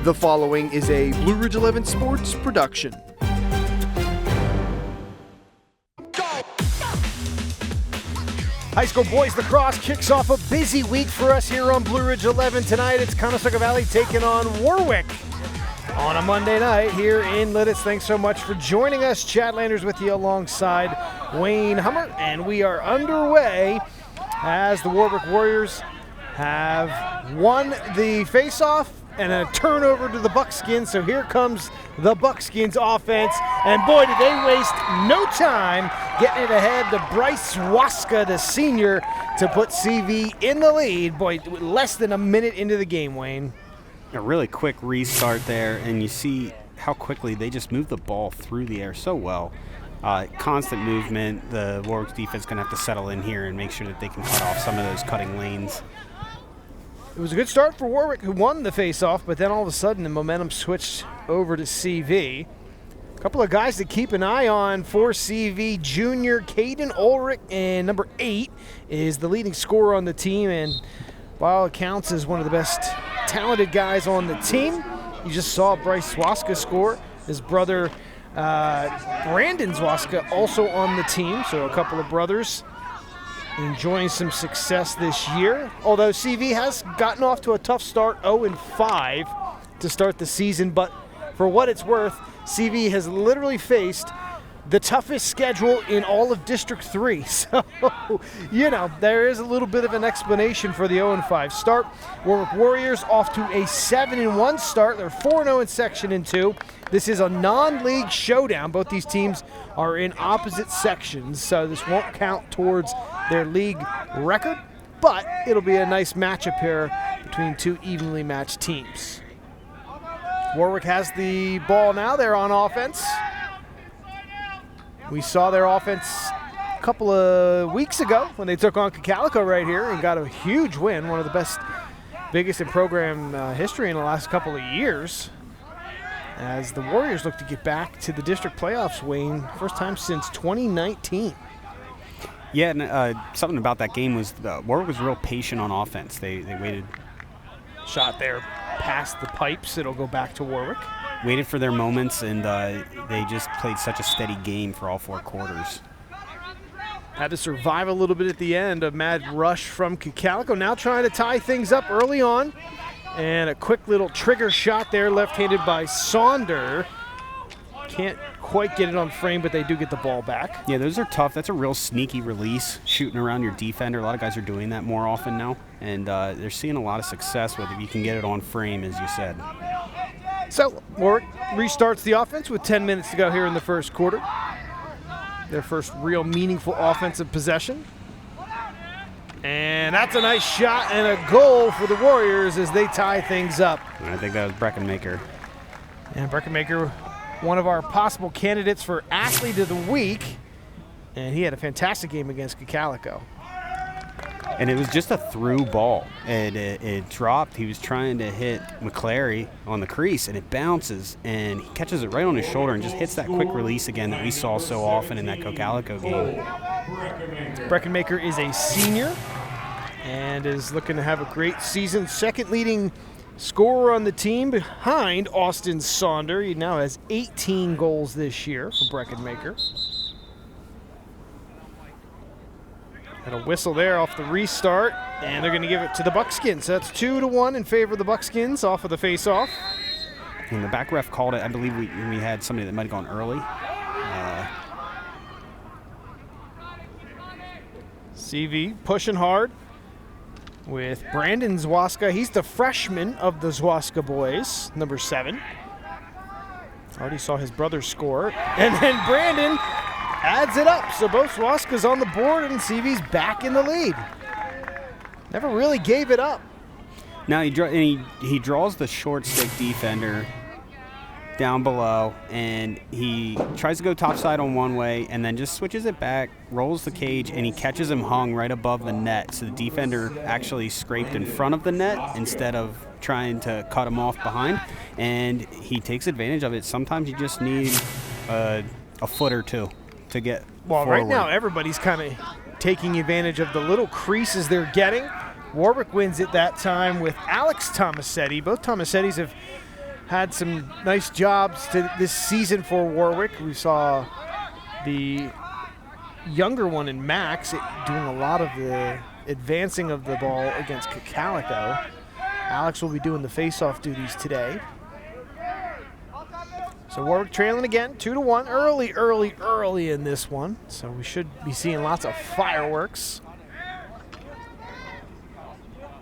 The following is a Blue Ridge 11 Sports production. High school boys lacrosse kicks off a busy week for us here on Blue Ridge 11. Tonight it's Conestoga Valley taking on Warwick on a Monday night here in Lititz. Thanks so much for joining us. Chad Landers with you alongside Wayne Hummer, and we are underway as the Warwick Warriors have won the face-off and a turnover to the Buckskins. So here comes the Buckskins offense, and boy, did they waste no time getting it ahead to Bryce Waska, the senior, to put CV in the lead. Boy, less than a minute into the game, Wayne. A really quick restart there, and you see how quickly they just moved the ball through the air so well. Constant movement. The Warwick defense is going to have to settle in here and make sure that they can cut off some of those cutting lanes. It was a good start for Warwick, who won the face-off, but then all of a sudden the momentum switched over to CV. A couple of guys to keep an eye on for CV. Junior Caden Ulrich, and number 8 is the leading scorer on the team, and by all accounts is one of the best talented guys on the team. You just saw Bryce Waska score. His brother Brandon Waska also on the team, so a couple of brothers enjoying some success this year. Although CV has gotten off to a tough start, 0-5 to start the season, but for what it's worth, CV has literally faced the toughest schedule in all of District 3. So, there is a little bit of an explanation for the 0-5 start. Warwick Warriors off to a 7-1 start. They're 4-0 in Section 2. This is a non-league showdown. Both these teams are in opposite sections, so this won't count towards their league record, but it'll be a nice matchup here between two evenly matched teams. Warwick has the ball now. They're on offense. We saw their offense a couple of weeks ago when they took on Cocalico right here and got a huge win, one of the biggest in program history in the last couple of years, as the Warriors look to get back to the district playoffs, Wayne, first time since 2019. Yeah, and something about that game was Warwick was real patient on offense. They waited. Shot there past the pipes. It'll go back to Warwick. Waited for their moments, and they just played such a steady game for all 4 quarters. Had to survive a little bit at the end. A mad rush from Cocalico. Now trying to tie things up early on. And a quick little trigger shot there, left-handed by Saunder. Can't quite get it on frame, but they do get the ball back. Yeah, those are tough. That's a real sneaky release, shooting around your defender. A lot of guys are doing that more often now, and they're seeing a lot of success with it if you can get it on frame, as you said. So Warwick restarts the offense with 10 minutes to go here in the first quarter. Their first real meaningful offensive possession. And that's a nice shot and a goal for the Warriors as they tie things up. I think that was Breckenmaker. And Breckenmaker, one of our possible candidates for Athlete of the Week, and he had a fantastic game against Cocalico. And it was just a through ball, and it dropped. He was trying to hit McClary on the crease, and it bounces, and he catches it right on his shoulder and just hits that quick release again that we saw so often in that Cocalico game. Breckenmaker is a senior and is looking to have a great season. Second leading scorer on the team behind Austin Saunder. He now has 18 goals this year for Breckenmaker. And a whistle there off the restart, and they're going to give it to the Buckskins. So that's 2-1 in favor of the Buckskins off of the face-off. And the back ref called it. I believe we had somebody that might have gone early. CV pushing hard with Brandon Zwaska. He's the freshman of the Zwaska boys, number 7. Already saw his brother score. And then Brandon adds it up. So both Zwaskas on the board, and CV's back in the lead. Never really gave it up. Now he draws the short stick defender down below, and he tries to go topside on one way and then just switches it back, rolls the cage, and he catches him hung right above the net. So the defender actually scraped in front of the net instead of trying to cut him off behind, and he takes advantage of it. Sometimes you just need a foot or two to get forward. Right now everybody's kind of taking advantage of the little creases they're getting. Warwick wins it that time with Alex Tomasetti. Both Tomasettis have had some nice jobs this season for Warwick. We saw the younger one in Max doing a lot of the advancing of the ball against Calico. Alex will be doing the face-off duties today. So Warwick trailing again, 2-1. Early in this one. So we should be seeing lots of fireworks.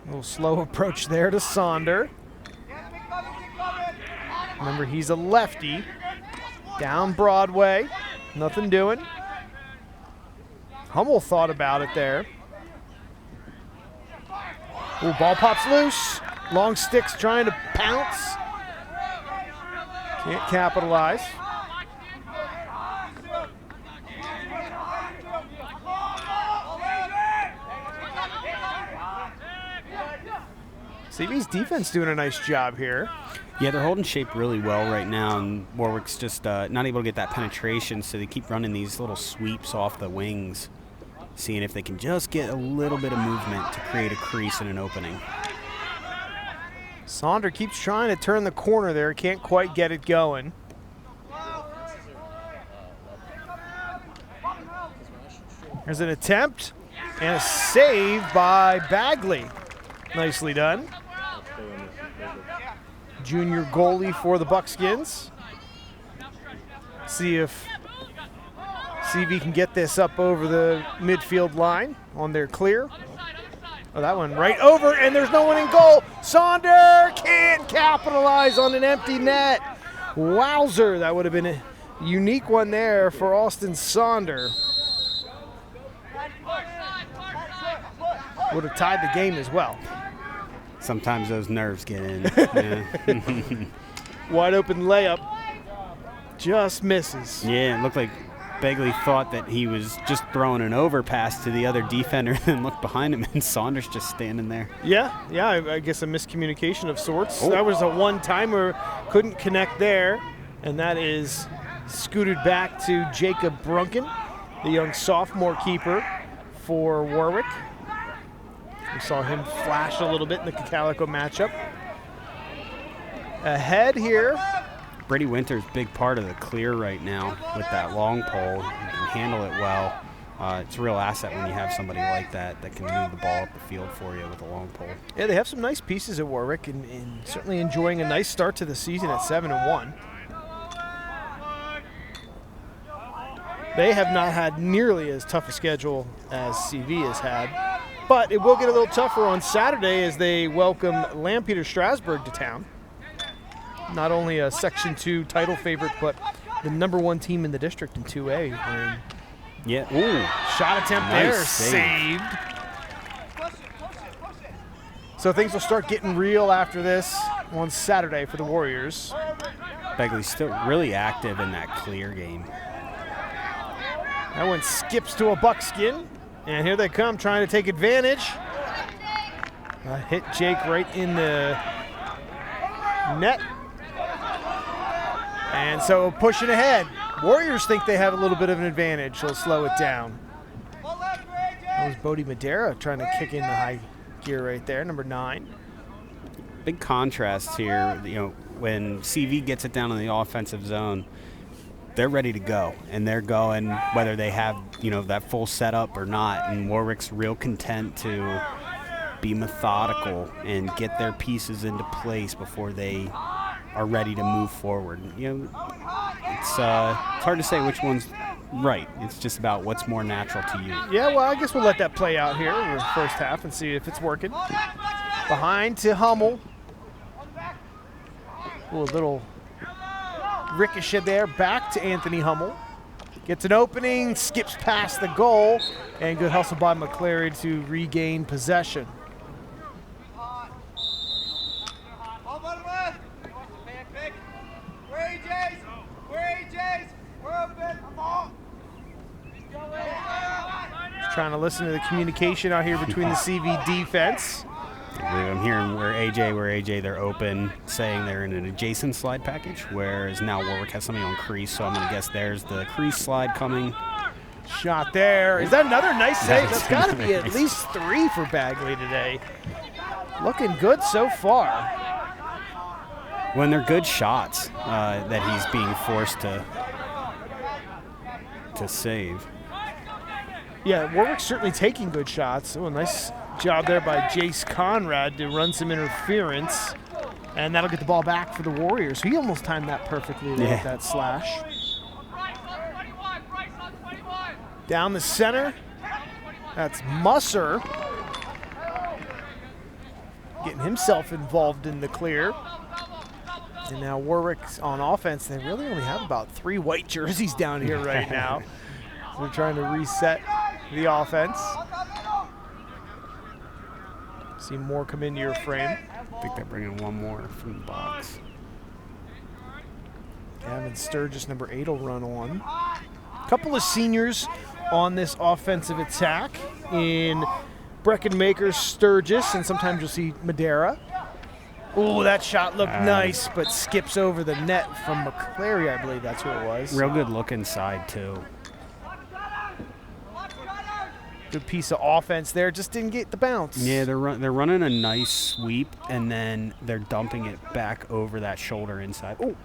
A little slow approach there to Sonder. Remember, he's a lefty. Down Broadway. Nothing doing. Hummel thought about it there. Ooh, ball pops loose. Long sticks trying to pounce. Can't capitalize. CV's defense doing a nice job here. Yeah, they're holding shape really well right now, and Warwick's just not able to get that penetration, so they keep running these little sweeps off the wings, seeing if they can just get a little bit of movement to create a crease and an opening. Sonder keeps trying to turn the corner there, can't quite get it going. There's an attempt and a save by Bagley. Nicely done. Junior goalie for the Buckskins. See if CV can get this up over the midfield line on their clear. Oh, that one right over, and there's no one in goal. Sonder can't capitalize on an empty net. Wowzer, that would have been a unique one there for Austin Sonder. Would have tied the game as well. Sometimes those nerves get in. Yeah. Wide open layup. Just misses. Yeah, it looked like Begley thought that he was just throwing an overpass to the other defender and looked behind him, and Saunders just standing there. Yeah, I guess a miscommunication of sorts. Oh. That was a one-timer, couldn't connect there, and that is scooted back to Jacob Brunken, the young sophomore keeper for Warwick. We saw him flash a little bit in the Calico matchup. Ahead here. Brady Winter's big part of the clear right now with that long pole. He can handle it well. It's a real asset when you have somebody like that that can move the ball up the field for you with a long pole. Yeah, they have some nice pieces at Warwick, and certainly enjoying a nice start to the season at 7-1. They have not had nearly as tough a schedule as CV has had, but it will get a little tougher on Saturday as they welcome Lampeter Strasburg to town. Not only a Section 2 title favorite, but the #1 team in the district in 2A. Yeah. Ooh. Shot attempt Nice there, save. saved. So things will start getting real after this on Saturday for the Warriors. Begley's still really active in that clear game. That one skips to a Buckskin, and here they come trying to take advantage. Hit Jake right in the net. And so pushing ahead. Warriors think they have a little bit of an advantage. They'll slow it down. That was Bodie Madera trying to kick in the high gear right there, number 9. Big contrast here. You know, when CV gets it down in the offensive zone, they're ready to go, and they're going whether they have, you know, that full setup or not. And Warwick's real content to be methodical and get their pieces into place before they are ready to move forward. You know, it's hard to say which one's right. It's just about what's more natural to you. Yeah, well, I guess we'll let that play out here in the first half and see if it's working. Behind to Hummel. A little ricochet there, back to Anthony Hummel. Gets an opening, skips past the goal, and good hustle by McClary to regain possession. Just trying to listen to the communication out here between the CV defense. I'm hearing where AJ, they're open, saying they're in an adjacent slide package, whereas now Warwick has something on crease, so I'm going to guess there's the crease slide coming. Shot there. Is that another nice save? That's got to be at least 3 for Bagley today. Looking good so far. when they're good shots that he's being forced to save. Yeah, Warwick's certainly taking good shots. Oh, a nice job there by Jace Conrad to run some interference. And that'll get the ball back for the Warriors. He almost timed that perfectly there with that slash. Down the center. That's Musser. Getting himself involved in the clear. And now Warwick's on offense. They really only have about 3 white jerseys down here right now. So they're trying to reset the offense. See more come into your frame. I think they're bringing one more from the box. Gavin Sturgis, number 8, will run on. A couple of seniors on this offensive attack in Breckenmaker, Sturgis, and sometimes you'll see Madera. Oh, that shot looked nice, but skips over the net from McClary, I believe that's who it was. Real good look inside, too. Good piece of offense there, just didn't get the bounce. Yeah, they're running a nice sweep, and then they're dumping it back over that shoulder inside. Oh,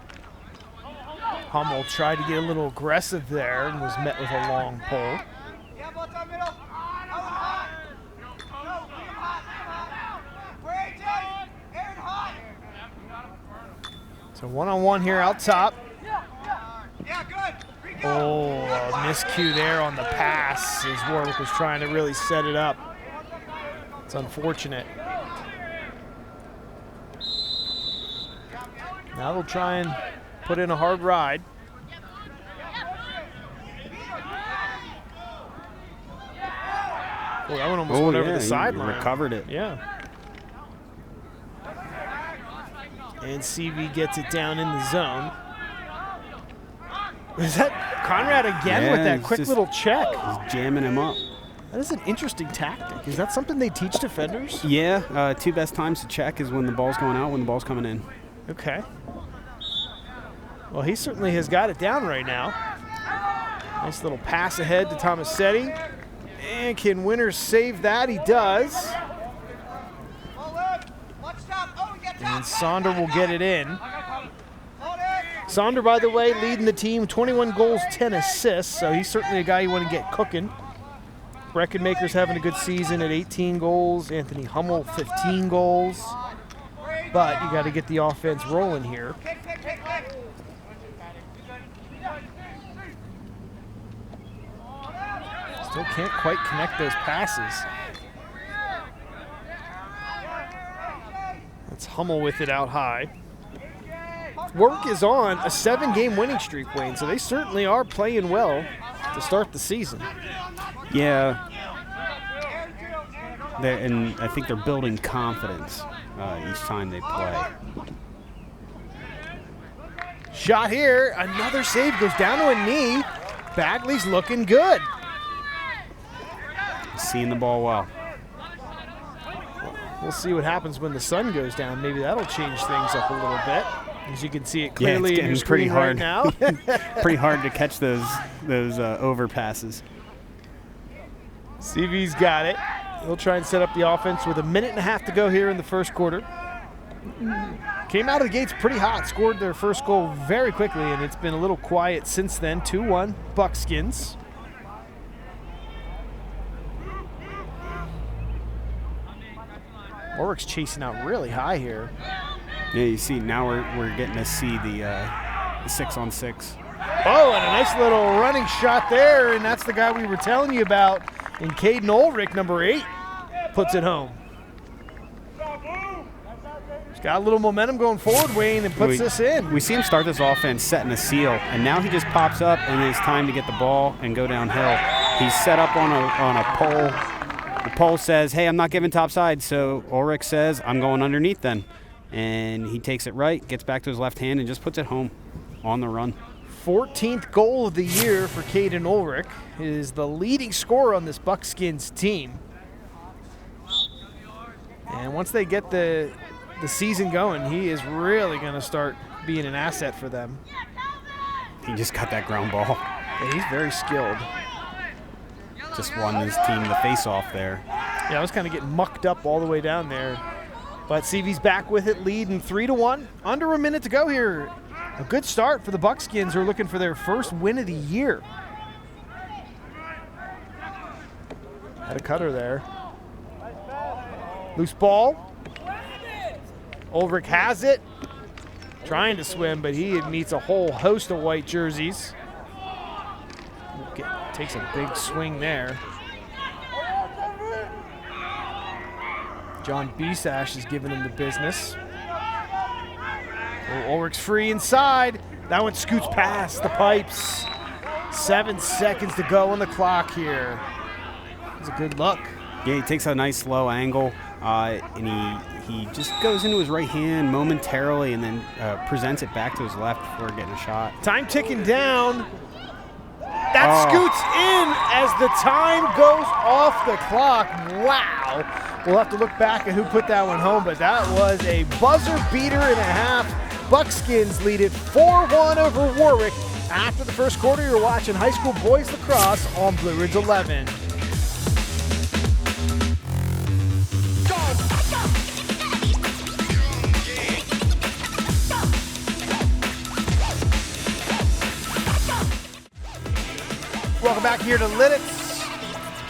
Hummel tried to get a little aggressive there and was met with a long pull. So one-on-one here out top. Oh, a miscue there on the pass as Warwick was trying to really set it up. It's unfortunate. Now they'll try and put in a hard ride. Oh, that one almost went over the sideline. Recovered it. Yeah. And CV gets it down in the zone. Is that Conrad again with that quick little check? He's jamming him up. That is an interesting tactic. Is that something they teach defenders? Yeah, 2 best times to check is when the ball's going out, when the ball's coming in. Okay. Well, he certainly has got it down right now. Nice little pass ahead to Tomasetti. And can Winters save that? He does. And Sonder will get it in. Sonder, by the way, leading the team, 21 goals, 10 assists, so he's certainly a guy you want to get cooking. Breckenmaker's having a good season at 18 goals. Anthony Hummel, 15 goals. But you got to get the offense rolling here. Still can't quite connect those passes. That's Hummel with it out high. Warwick is on a 7-game winning streak, Wayne, so they certainly are playing well to start the season. Yeah. And I think they're building confidence each time they play. Shot here, another save, goes down to a knee. Bagley's looking good. Seeing the ball well. We'll see what happens when the sun goes down. Maybe that'll change things up a little bit. As you can see it clearly in your screen right now. Pretty hard to catch those overpasses. CV's got it. He'll try and set up the offense with 1.5 minutes to go here in the first quarter. Came out of the gates pretty hot, scored their first goal very quickly, and it's been a little quiet since then. 2-1 Buckskins. Warwick's chasing out really high here. Yeah, you see, now we're getting to see the 6-on-6. Oh, and a nice little running shot there, and that's the guy we were telling you about. And Caden Ulrich, number 8, puts it home. He's got a little momentum going forward, Wayne, and puts this in. We see him start this offense setting a seal, and now he just pops up, and it's time to get the ball and go downhill. He's set up on a pole. The pole says, hey, I'm not giving topside, so Ulrich says, I'm going underneath then. And he takes it right, gets back to his left hand, and just puts it home on the run. 14th goal of the year for Caden Ulrich. He is the leading scorer on this Buckskins team. And once they get the season going, he is really going to start being an asset for them. He just got that ground ball. Yeah, he's very skilled. Just won his team the face-off there. Yeah, I was kind of getting mucked up all the way down there. But CV's back with it, leading 3-1. Under a minute to go here. A good start for the Buckskins, who are looking for their first win of the year. Had a cutter there. Loose ball. Ulrich has it. Trying to swim, but he meets a whole host of white jerseys. Takes a big swing there. John Bisash is giving him the business. Oh, Ulrich's free inside. That one scoots past the pipes. 7 seconds to go on the clock here. It's a good look. Yeah, he takes a nice low angle, and he just goes into his right hand momentarily and then presents it back to his left before getting a shot. Time ticking down. That scoots in as the time goes off the clock. Wow. We'll have to look back at who put that one home, but that was a buzzer beater and a half. Buckskins lead it 4-1 over Warwick. After the first quarter, you're watching high school boys lacrosse on Blue Ridge 11. Welcome back here to Lidditz.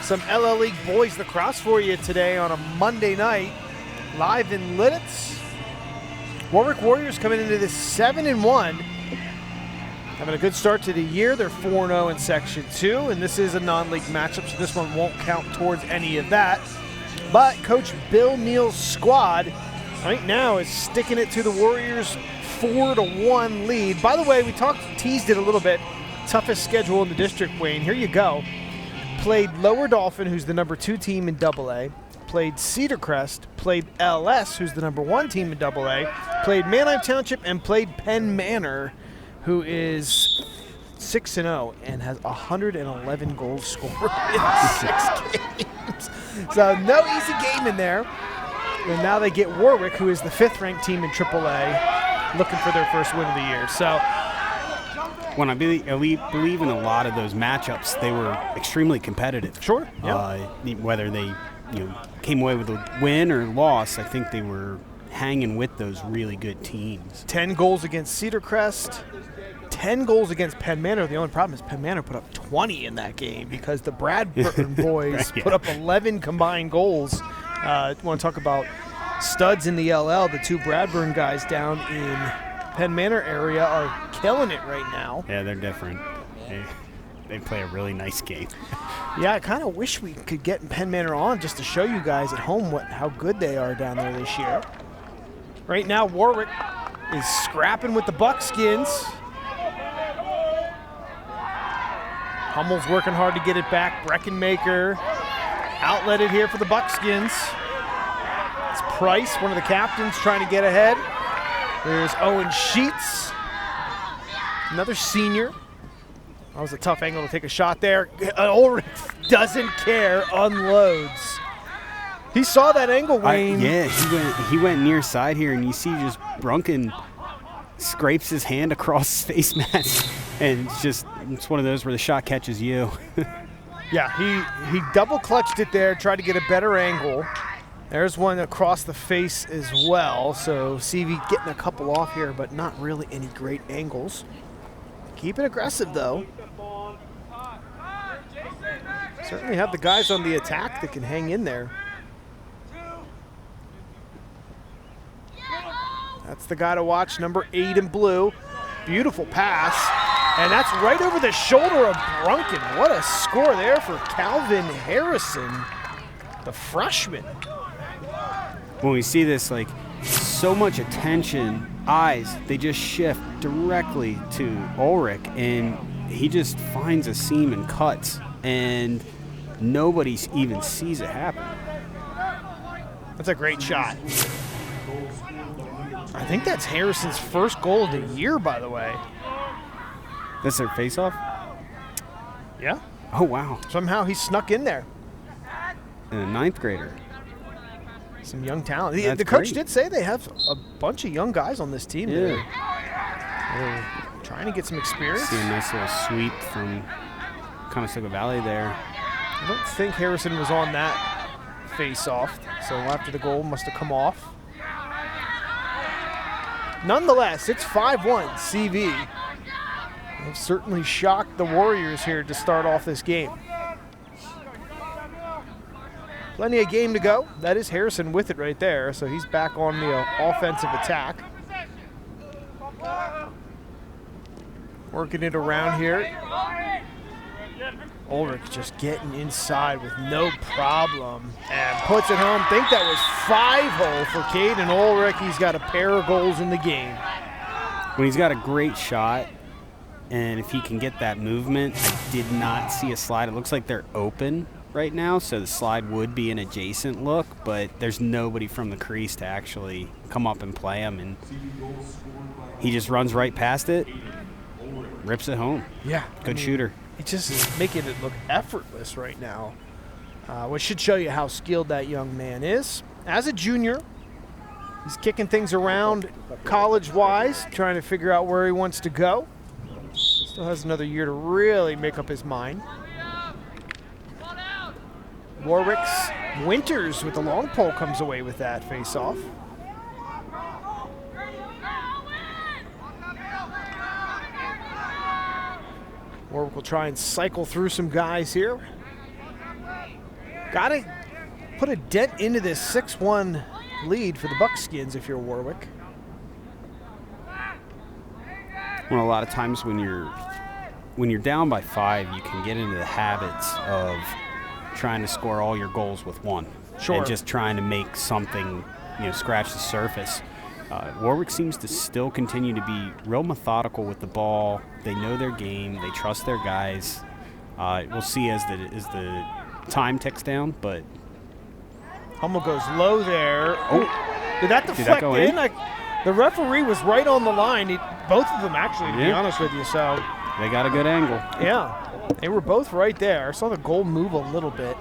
Some LL League boys lacrosse for you today on a Monday night, live in Lidditz. Warwick Warriors coming into this 7-1. Having a good start to the year. They're 4-0 in Section 2, and this is a non-league matchup, so this one won't count towards any of that. But Coach Bill Neal's squad right now is sticking it to the Warriors' 4-1 lead. By the way, we teased it a little bit. Toughest schedule in the district, Wayne. Here you go. Played Lower Dolphin, who's the number 2 team in AA. Played Cedar Crest. Played LS, who's the number 1 team in AA. Played Manheim Township and played Penn Manor, who is 6-0 and has 111 goals scored in 6 games. So no easy game in there. And now they get Warwick, who is the 5th ranked team in AAA, looking for their first win of the year. So when I believe in a lot of those matchups, they were extremely competitive. Sure. Yeah. Whether they came away with a win or loss, I think they were hanging with those really good teams. 10 goals against Cedar Crest, 10 goals against Penn Manor. The only problem is Penn Manor put up 20 in that game because the Bradburn boys put up 11 combined goals. I want to talk about studs in the LL. The 2 Bradburn guys down in Penn Manor area are killing it right now. Yeah, they're different. They play a really nice game. Yeah, I kind of wish we could get Penn Manor on just to show you guys at home how good they are down there this year. Right now, Warwick is scrapping with the Buckskins. Hummel's working hard to get it back. Breckenmaker outletted here for the Buckskins. It's Price, one of the captains, trying to get ahead. There's Owen Sheets, another senior. That was a tough angle to take a shot there. Ulrich doesn't care, unloads. He saw that angle, Wayne. He went near side here, and you see just Brunken scrapes his hand across his face mask, and it's one of those where the shot catches you. Yeah, he double clutched it there, tried to get a better angle. There's one across the face as well, so CV getting a couple off here, but not really any great angles. Keep it aggressive, though. Certainly have the guys on the attack that can hang in there. That's the guy to watch, number 8 in blue. Beautiful pass, and that's right over the shoulder of Brunken. What a score there for Calvin Harrison, the freshman. When we see this, so much attention, eyes, they just shift directly to Ulrich, and he just finds a seam and cuts, and nobody even sees it happen. That's a great shot. I think that's Harrison's first goal of the year, by the way. That's their face-off? Yeah. Oh, wow. Somehow he snuck in there. And a 9th grader. Some young talent. That's the coach great. did say they have a bunch of young guys on this team. Yeah. They're trying to get some experience. See a nice little sweep from Conestoga Valley there. I don't think Harrison was on that face-off, so after the goal must have come off. Nonetheless, it's 5-1 CV. They've certainly shocked the Warriors here to start off this game. Plenty of game to go. That is Harrison with it right there, so he's back on the offensive attack. Working it around here. Ulrich just getting inside with no problem and puts it home. Think that was 5-0 for Caden Ulrich. He's got a pair of goals in the game. When he's got a great shot, and if he can get that movement, I did not see a slide. It looks like they're open right now, so the slide would be an adjacent look, but there's nobody from the crease to actually come up and play him, and he just runs right past it, rips it home. Yeah. Good shooter. It just is making it look effortless right now, which should show you how skilled that young man is. As a junior, he's kicking things around college-wise, trying to figure out where he wants to go. Still has another year to really make up his mind. Warwick's Winters with the long pole comes away with that face-off. Warwick will try and cycle through some guys here. Got to put a dent into this 6-1 lead for the Buckskins if you're Warwick. Well, a lot of times when you're down by 5, you can get into the habits of trying to score all your goals with one. Sure. And just trying to make something, scratch the surface. Warwick seems to still continue to be real methodical with the ball. They know their game. They trust their guys. We'll see as the time ticks down, but Hummel goes low there. Oh, did that deflect go in? The referee was right on the line. Both of them, actually, to be honest with you. So they got a good angle. yeah, they were both right there. I saw the goal move a little bit.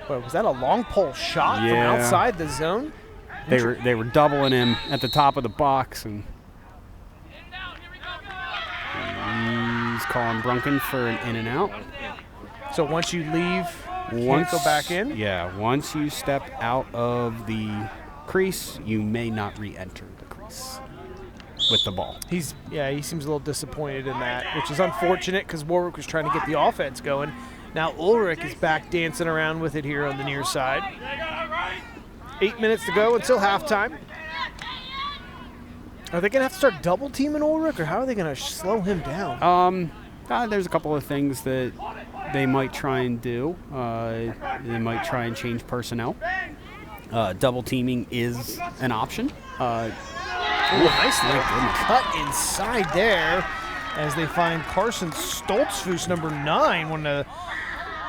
Wait, was that a long pole shot from outside the zone? They were doubling him at the top of the box, and he's calling Brunken for an in and out. So once you leave, you can't go back in? Yeah, once you step out of the crease, you may not re-enter the crease with the ball. He seems a little disappointed in that, which is unfortunate because Warwick was trying to get the offense going. Now Ulrich is back dancing around with it here on the near side. 8 minutes to go until halftime. Are they going to have to start double teaming Ulrich, or how are they going to slow him down? There's a couple of things that they might try and do. They might try and change personnel. Double teaming is an option. Nice little cut inside there as they find Carson Stoltzfus, number 9, one of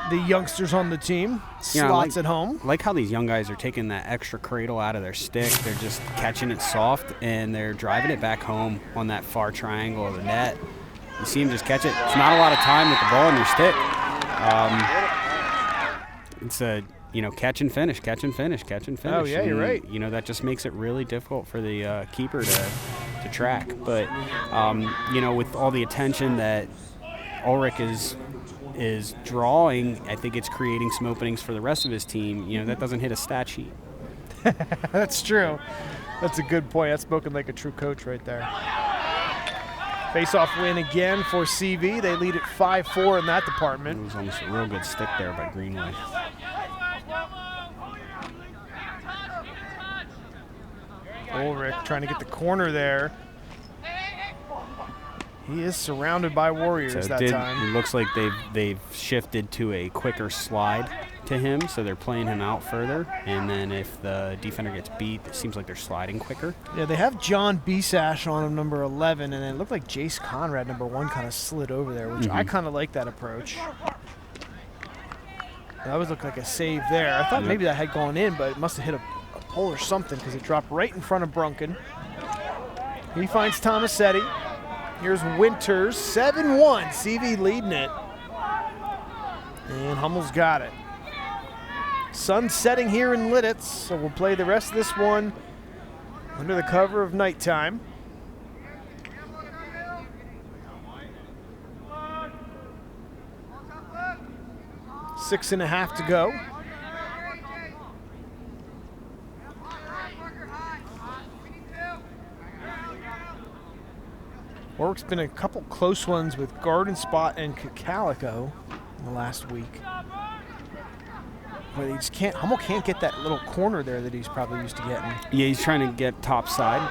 the youngsters on the team. Slots at home. Like how these young guys are taking that extra cradle out of their stick. They're just catching it soft, and they're driving it back home on that far triangle of the net. You see him just catch it. It's not a lot of time with the ball in your stick. It's a catch and finish, catch and finish, catch and finish. Oh, yeah, you're right. That just makes it really difficult for the keeper to track. But, with all the attention that Ulrich is drawing, I think it's creating some openings for the rest of his team. That doesn't hit a stat sheet. That's true. That's a good point. That's spoken like a true coach right there. Face-off win again for CV. They lead at 5-4 in that department. It was almost a real good stick there by Greenway. Ulrich trying to get the corner there. He is surrounded by Warriors that time. It looks like they've shifted to a quicker slide to him, so they're playing him out further. And then if the defender gets beat, it seems like they're sliding quicker. Yeah, they have John Bisash on him, number 11, and it looked like Jace Conrad, number 1, kind of slid over there, which I kind of like that approach. That would look like a save there. I thought maybe that had gone in, but it must have hit a pole or something because it dropped right in front of Brunken. He finds Tomasetti. Here's Winters, 7-1, CV leading it. And Hummel's got it. Sun setting here in Lidditz, so we'll play the rest of this one under the cover of nighttime. 6.5 to go. Warwick's been a couple close ones with Garden Spot and Calico in the last week. But he just can't, Hummel can't get that little corner there that he's probably used to getting. Yeah, he's trying to get top side,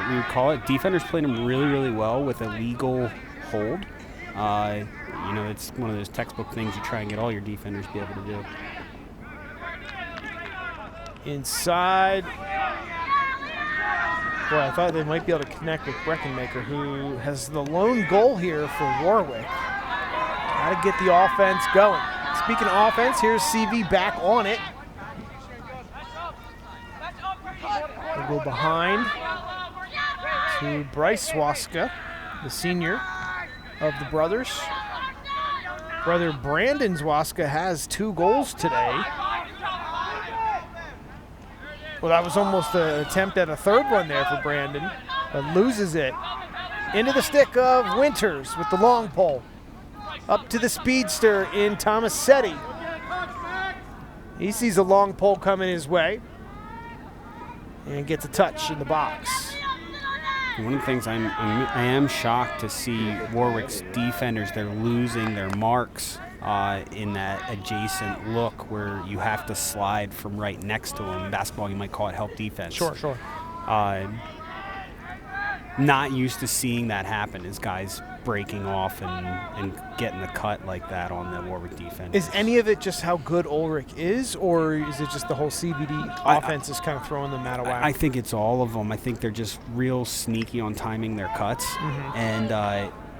we would call it. Defenders played him really, really well with a legal hold. You know, it's one of those textbook things you try and get all your defenders to be able to do. Inside. Boy, I thought they might be able to connect with Breckenmaker, who has the lone goal here for Warwick. Got to get the offense going. Speaking of offense, here's CV back on it. They'll go behind to Bryce Swaska, the senior of the brothers. Brother Brandon Zwaska has 2 goals today. Well, that was almost an attempt at a third one there for Brandon, but loses it. Into the stick of Winters with the long pole. Up to the speedster in Tomasetti. He sees a long pole coming his way and gets a touch in the box. One of the things I am shocked to see Warwick's defenders, they're losing their marks in that adjacent look where you have to slide from right next to them. Basketball, you might call it help defense. Sure. Not used to seeing that happen, is guys breaking off and getting the cut like that on the Warwick defense. Is any of it just how good Ulrich is, or is it just the whole CVD offense is kind of throwing them out of whack? I think it's all of them. I think they're just real sneaky on timing their cuts, and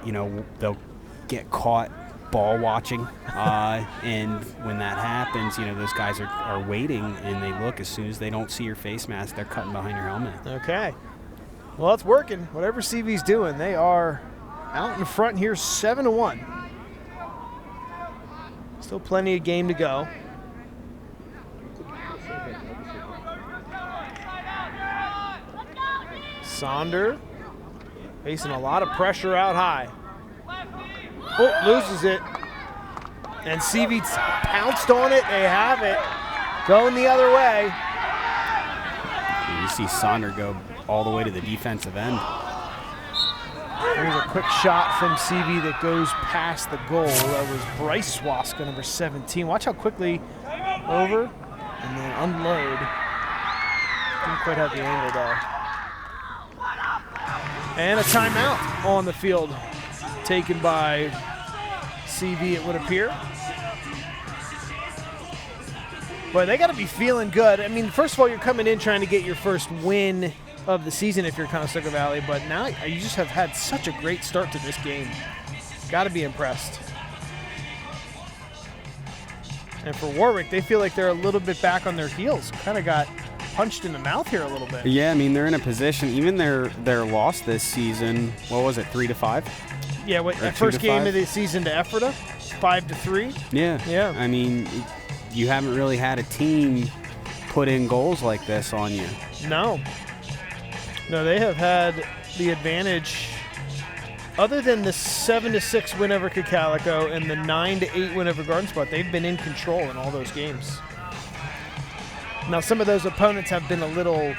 you know, they'll get caught ball watching, and when that happens, you know, those guys are waiting, and they look, as soon as they don't see your face mask, they're cutting behind your helmet. Okay. Well, it's working. Whatever CV's doing, they are out in front here, 7-1. Still plenty of game to go. Sonder facing a lot of pressure out high. Oh, loses it. And CV pounced on it. They have it. Going the other way. You see Sonder go all the way to the defensive end. There's a quick shot from CV that goes past the goal. That was Bryce Swaska, number 17. Watch how quickly over and then unload. Didn't quite have the angle there. And a timeout on the field taken by CV, it would appear. Boy, they got to be feeling good. I mean, first of all, you're coming in trying to get your first win of the season if you're Conestoga Valley, but now you just have had such a great start to this game. Got to be impressed. And for Warwick, they feel like they're a little bit back on their heels. Kind of got punched in the mouth here a little bit. Yeah, I mean, they're in a position, even their loss this season, what was it, 3-5? Yeah, first game of the season to Ephrata, 5-3. Yeah. I mean, you haven't really had a team put in goals like this on you. No, they have had the advantage. Other than the 7-6 win over Calico and the 9-8 win over Garden Spot, they've been in control in all those games. Now, some of those opponents have been a little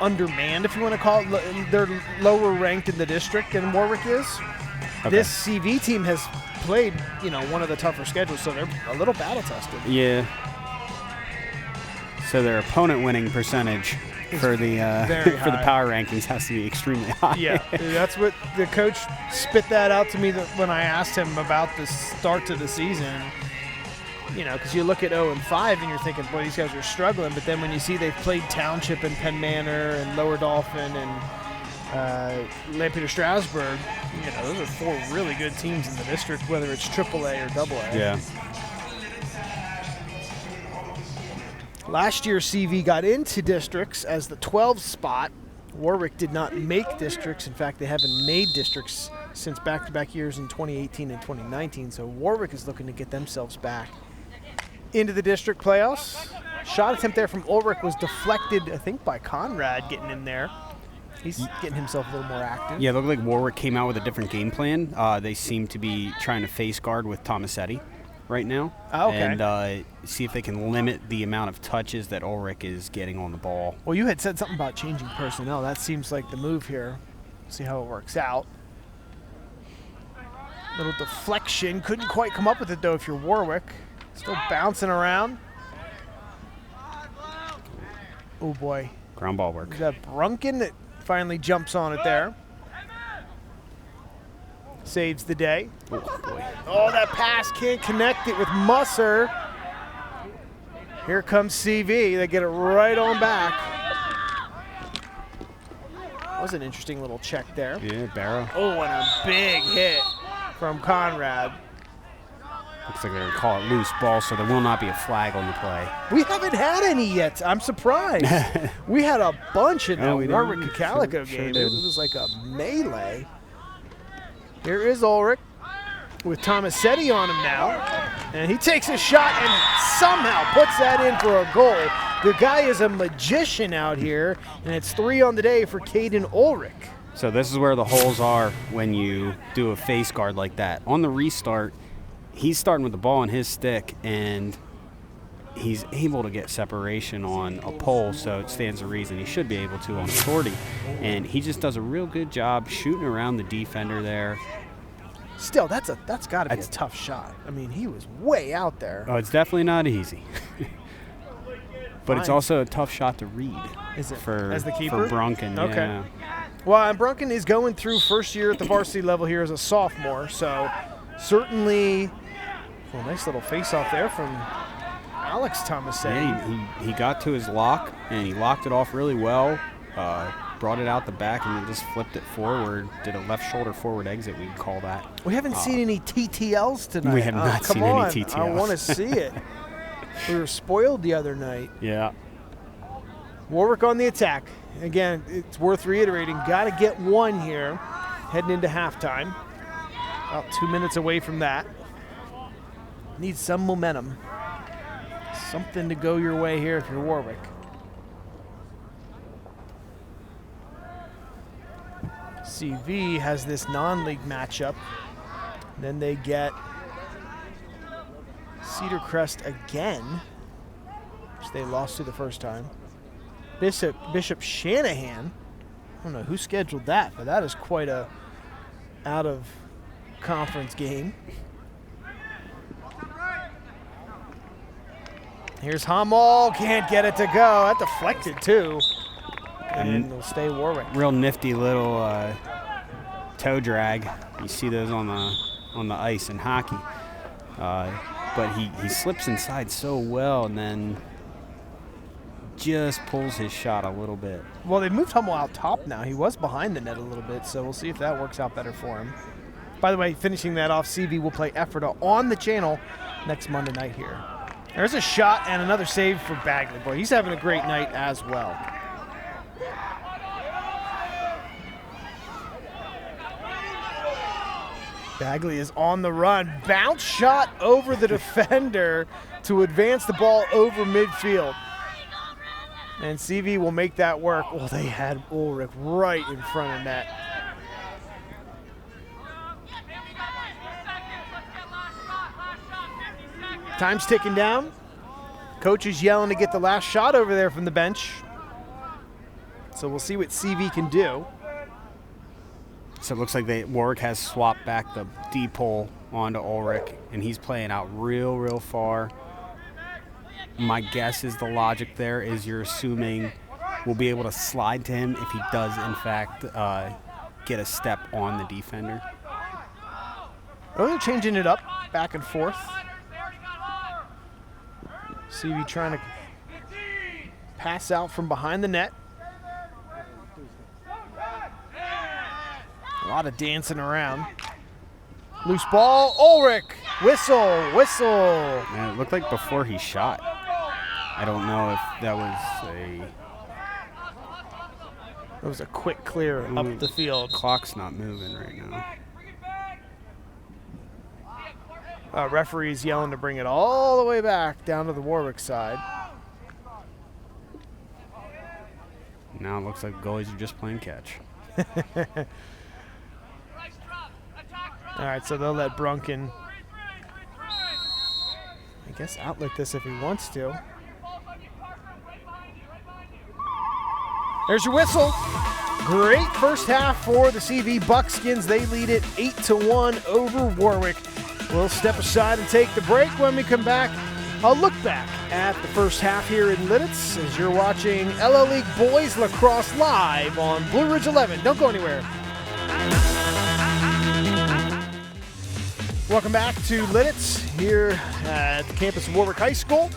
undermanned, if you want to call it. They're lower ranked in the district than Warwick is. Okay. This CV team has played, one of the tougher schedules, so they're a little battle tested. Yeah. So their opponent winning percentage for the power rankings has to be extremely high. Yeah, that's what the coach spit that out to me when I asked him about the start to the season. Because you look at 0-5 and you're thinking, boy, these guys are struggling. But then when you see they've played Township and Penn Manor and Lower Dolphin and Lampeter Strasburg, those are 4 really good teams in the district, whether it's AAA or AA. Yeah. Last year, CV got into districts as the 12th spot. Warwick did not make districts. In fact, they haven't made districts since back-to-back years in 2018 and 2019. So Warwick is looking to get themselves back into the district playoffs. Shot attempt there from Ulrich was deflected, I think, by Conrad getting in there. He's getting himself a little more active. Yeah, it looked like Warwick came out with a different game plan. They seem to be trying to face guard with Tomasetti. right now. Oh, okay. And see if they can limit the amount of touches that Ulrich is getting on the ball. Well, you had said something about changing personnel. That seems like the move here. See how it works out. Little deflection. Couldn't quite come up with it, though, if you're Warwick. Still bouncing around. Oh, boy. Ground ball work. Is that Brunken that finally jumps on it there? Saves the day. Oh, boy. Oh, that pass can't connect it with Musser. Here comes CV. They get it right on back. That was an interesting little check there. Yeah, Barrow. Oh, and a big hit from Conrad. Looks like they're going to call it loose ball, so there will not be a flag on the play. We haven't had any yet. I'm surprised. We had a bunch in the we did. Warwick Calico Sure game. did. It was like a melee. Here is Ulrich with Tomasetti on him now. And he takes a shot and somehow puts that in for a goal. The guy is a magician out here, and it's 3 on the day for Caden Ulrich. So this is where the holes are when you do a face guard like that. On the restart, he's starting with the ball in his stick, and he's able to get separation on a pole, so it stands to reason he should be able to on a sortie. And he just does a real good job shooting around the defender there. Still, that's got to be a tough shot. I mean, he was way out there. Oh, it's definitely not easy. But it's Fine. also a tough shot to read. Is it for, as the keeper? For Brunken, Okay. yeah. Well, and Brunken is going through first year at the varsity level here as a sophomore, so certainly a nice little face-off there from Alex Tomasetti. Yeah, he got to his lock, and he locked it off really well, brought it out the back, and then just flipped it forward, did a left shoulder forward exit, we'd call that. We haven't seen any TTLs tonight. We have not come seen any on. TTLs. I want to see it. We were spoiled the other night. Yeah. Warwick on the attack. Again, it's worth reiterating, got to get one here heading into halftime. About 2 minutes away from that. Need some momentum. Something to go your way here if you're Warwick. CV has this non-league matchup. Then they get Cedar Crest again, which they lost to the first time. Bishop Shanahan. I don't know who scheduled that, but that is quite a out-of-conference game. Here's Hummel, can't get it to go. That deflected too. And it'll stay Warwick. Real nifty little toe drag. You see those on the ice in hockey. But he slips inside so well and then just pulls his shot a little bit. Well, they moved Hummel out top now. He was behind the net a little bit, so we'll see if that works out better for him. By the way, finishing that off, CV will play Ephrata on the channel next Monday night here. There's a shot and another save for Bagley. Boy, he's having a great night as well. Bagley is on the run. Bounce shot over the defender to advance the ball over midfield. And CV will make that work. Well, they had Ulrich right in front of net. Time's ticking down. Coach is yelling to get the last shot over there from the bench. So we'll see what CV can do. So it looks like Warwick has swapped back the deep hole onto Ulrich, and he's playing out real far. My guess is the logic there is you're assuming we'll be able to slide to him if he does, in fact, get a step on the defender. Oh, they're changing it up, back and forth. CV trying to pass out from behind the net. A lot of dancing around. Loose ball, Ulrich. Whistle. Man, it looked like before he shot. I don't know if that was a quick clear up the field. Clock's not moving right now. Referee's yelling to bring it all the way back down to the Warwick side. Now it looks like goalies are just playing catch. All right, so they'll let Brunken I guess outlet this if he wants to. There's your whistle. Great first half for the CV Buckskins. They lead it 8-1 over Warwick. We'll step aside and take the break. When we come back, I'll look back at the first half here in Lidditz as you're watching LL League Boys Lacrosse live on Blue Ridge 11. Don't go anywhere. Welcome back to Lidditz here at the campus of Warwick High School.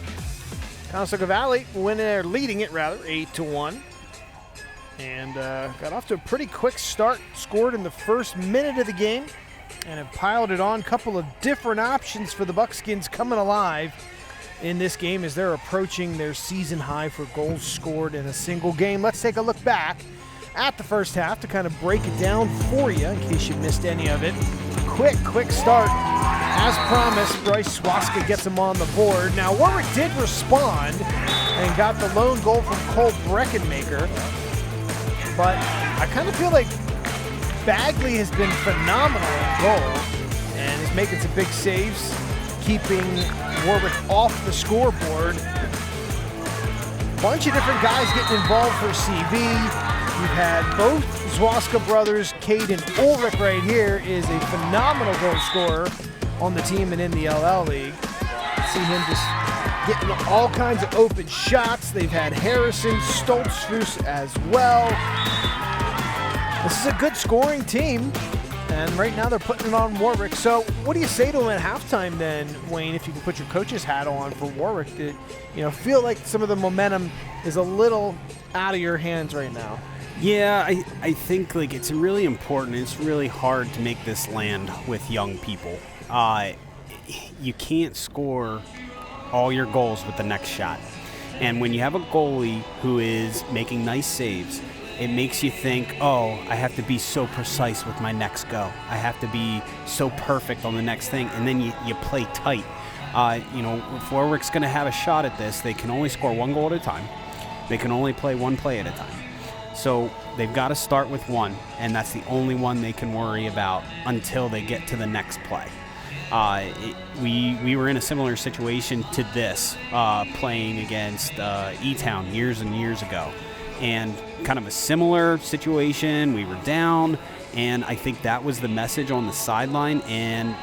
Conestoga Valley leading it 8-1. And got off to a pretty quick start, scored in the first minute of the game, and have piled it on. A couple of different options for the Buckskins coming alive in this game as they're approaching their season high for goals scored in a single game. Let's take a look back at the first half to kind of break it down for you in case you missed any of it. Quick start. As promised, Bryce Swaska gets him on the board. Now, Warwick did respond and got the lone goal from Cole Breckenmaker. But I kind of feel like Bagley has been phenomenal in goal and is making some big saves, keeping Warwick off the scoreboard. Bunch of different guys getting involved for CV. You've had both Zwaska brothers. Caden Ulrich right here is a phenomenal goal scorer on the team and in the LL League. See him just getting all kinds of open shots. They've had Harrison, Stoltzfus as well. This is a good scoring team, and right now they're putting it on Warwick. So what do you say to them at halftime then, Wayne, if you can put your coach's hat on for Warwick? To, feel like some of the momentum is a little out of your hands right now. Yeah, I think it's really important. It's really hard to make this land with young people. You can't score all your goals with the next shot. And when you have a goalie who is making nice saves, it makes you think, oh, I have to be so precise with my next go. I have to be so perfect on the next thing. And then you play tight. If Warwick's going to have a shot at this, they can only score one goal at a time. They can only play one play at a time. So they've got to start with one, and that's the only one they can worry about until they get to the next play. We were in a similar situation to this, playing against E-Town years and years ago. And kind of a similar situation. We were down, and I think that was the message on the sideline. And,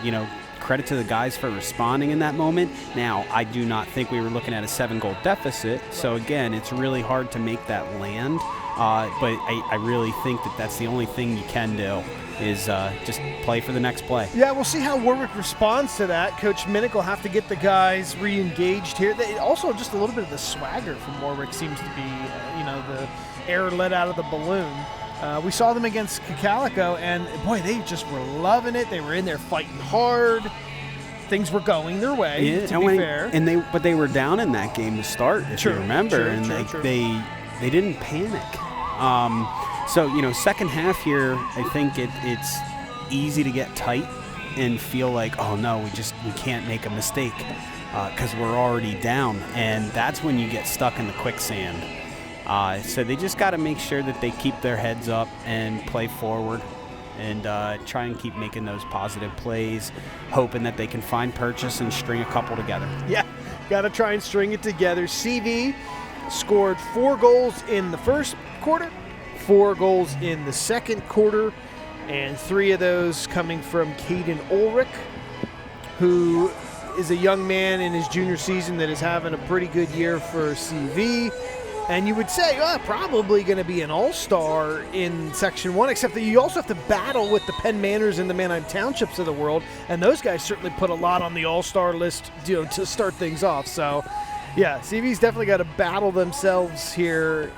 credit to the guys for responding in that moment. Now, I do not think we were looking at a 7-goal deficit. So, again, it's really hard to make that land. But I really think that's the only thing you can do is just play for the next play. Yeah, we'll see how Warwick responds to that. Coach Minnick will have to get the guys re-engaged here. Also, just a little bit of the swagger from Warwick seems to be, the air let out of the balloon. We saw them against Calico, and boy, they just were loving it. They were in there fighting hard. Things were going their way, to be fair. But they were down in that game to start, if you remember, they didn't panic. So, second half here, I think it's easy to get tight and feel like, oh no, we can't make a mistake because we're already down, and that's when you get stuck in the quicksand. So they just got to make sure that they keep their heads up and play forward and try and keep making those positive plays, hoping that they can find purchase and string a couple together. Yeah, got to try and string it together. CV scored 4 goals in the first quarter, 4 goals in the second quarter, and 3 of those coming from Caden Ulrich, who is a young man in his junior season that is having a pretty good year for CV. And you would say, probably going to be an all-star in Section 1, except that you also have to battle with the Penn Manors and the Manheim Townships of the world, and those guys certainly put a lot on the all-star list to start things off. So, yeah, CV's definitely got to battle themselves here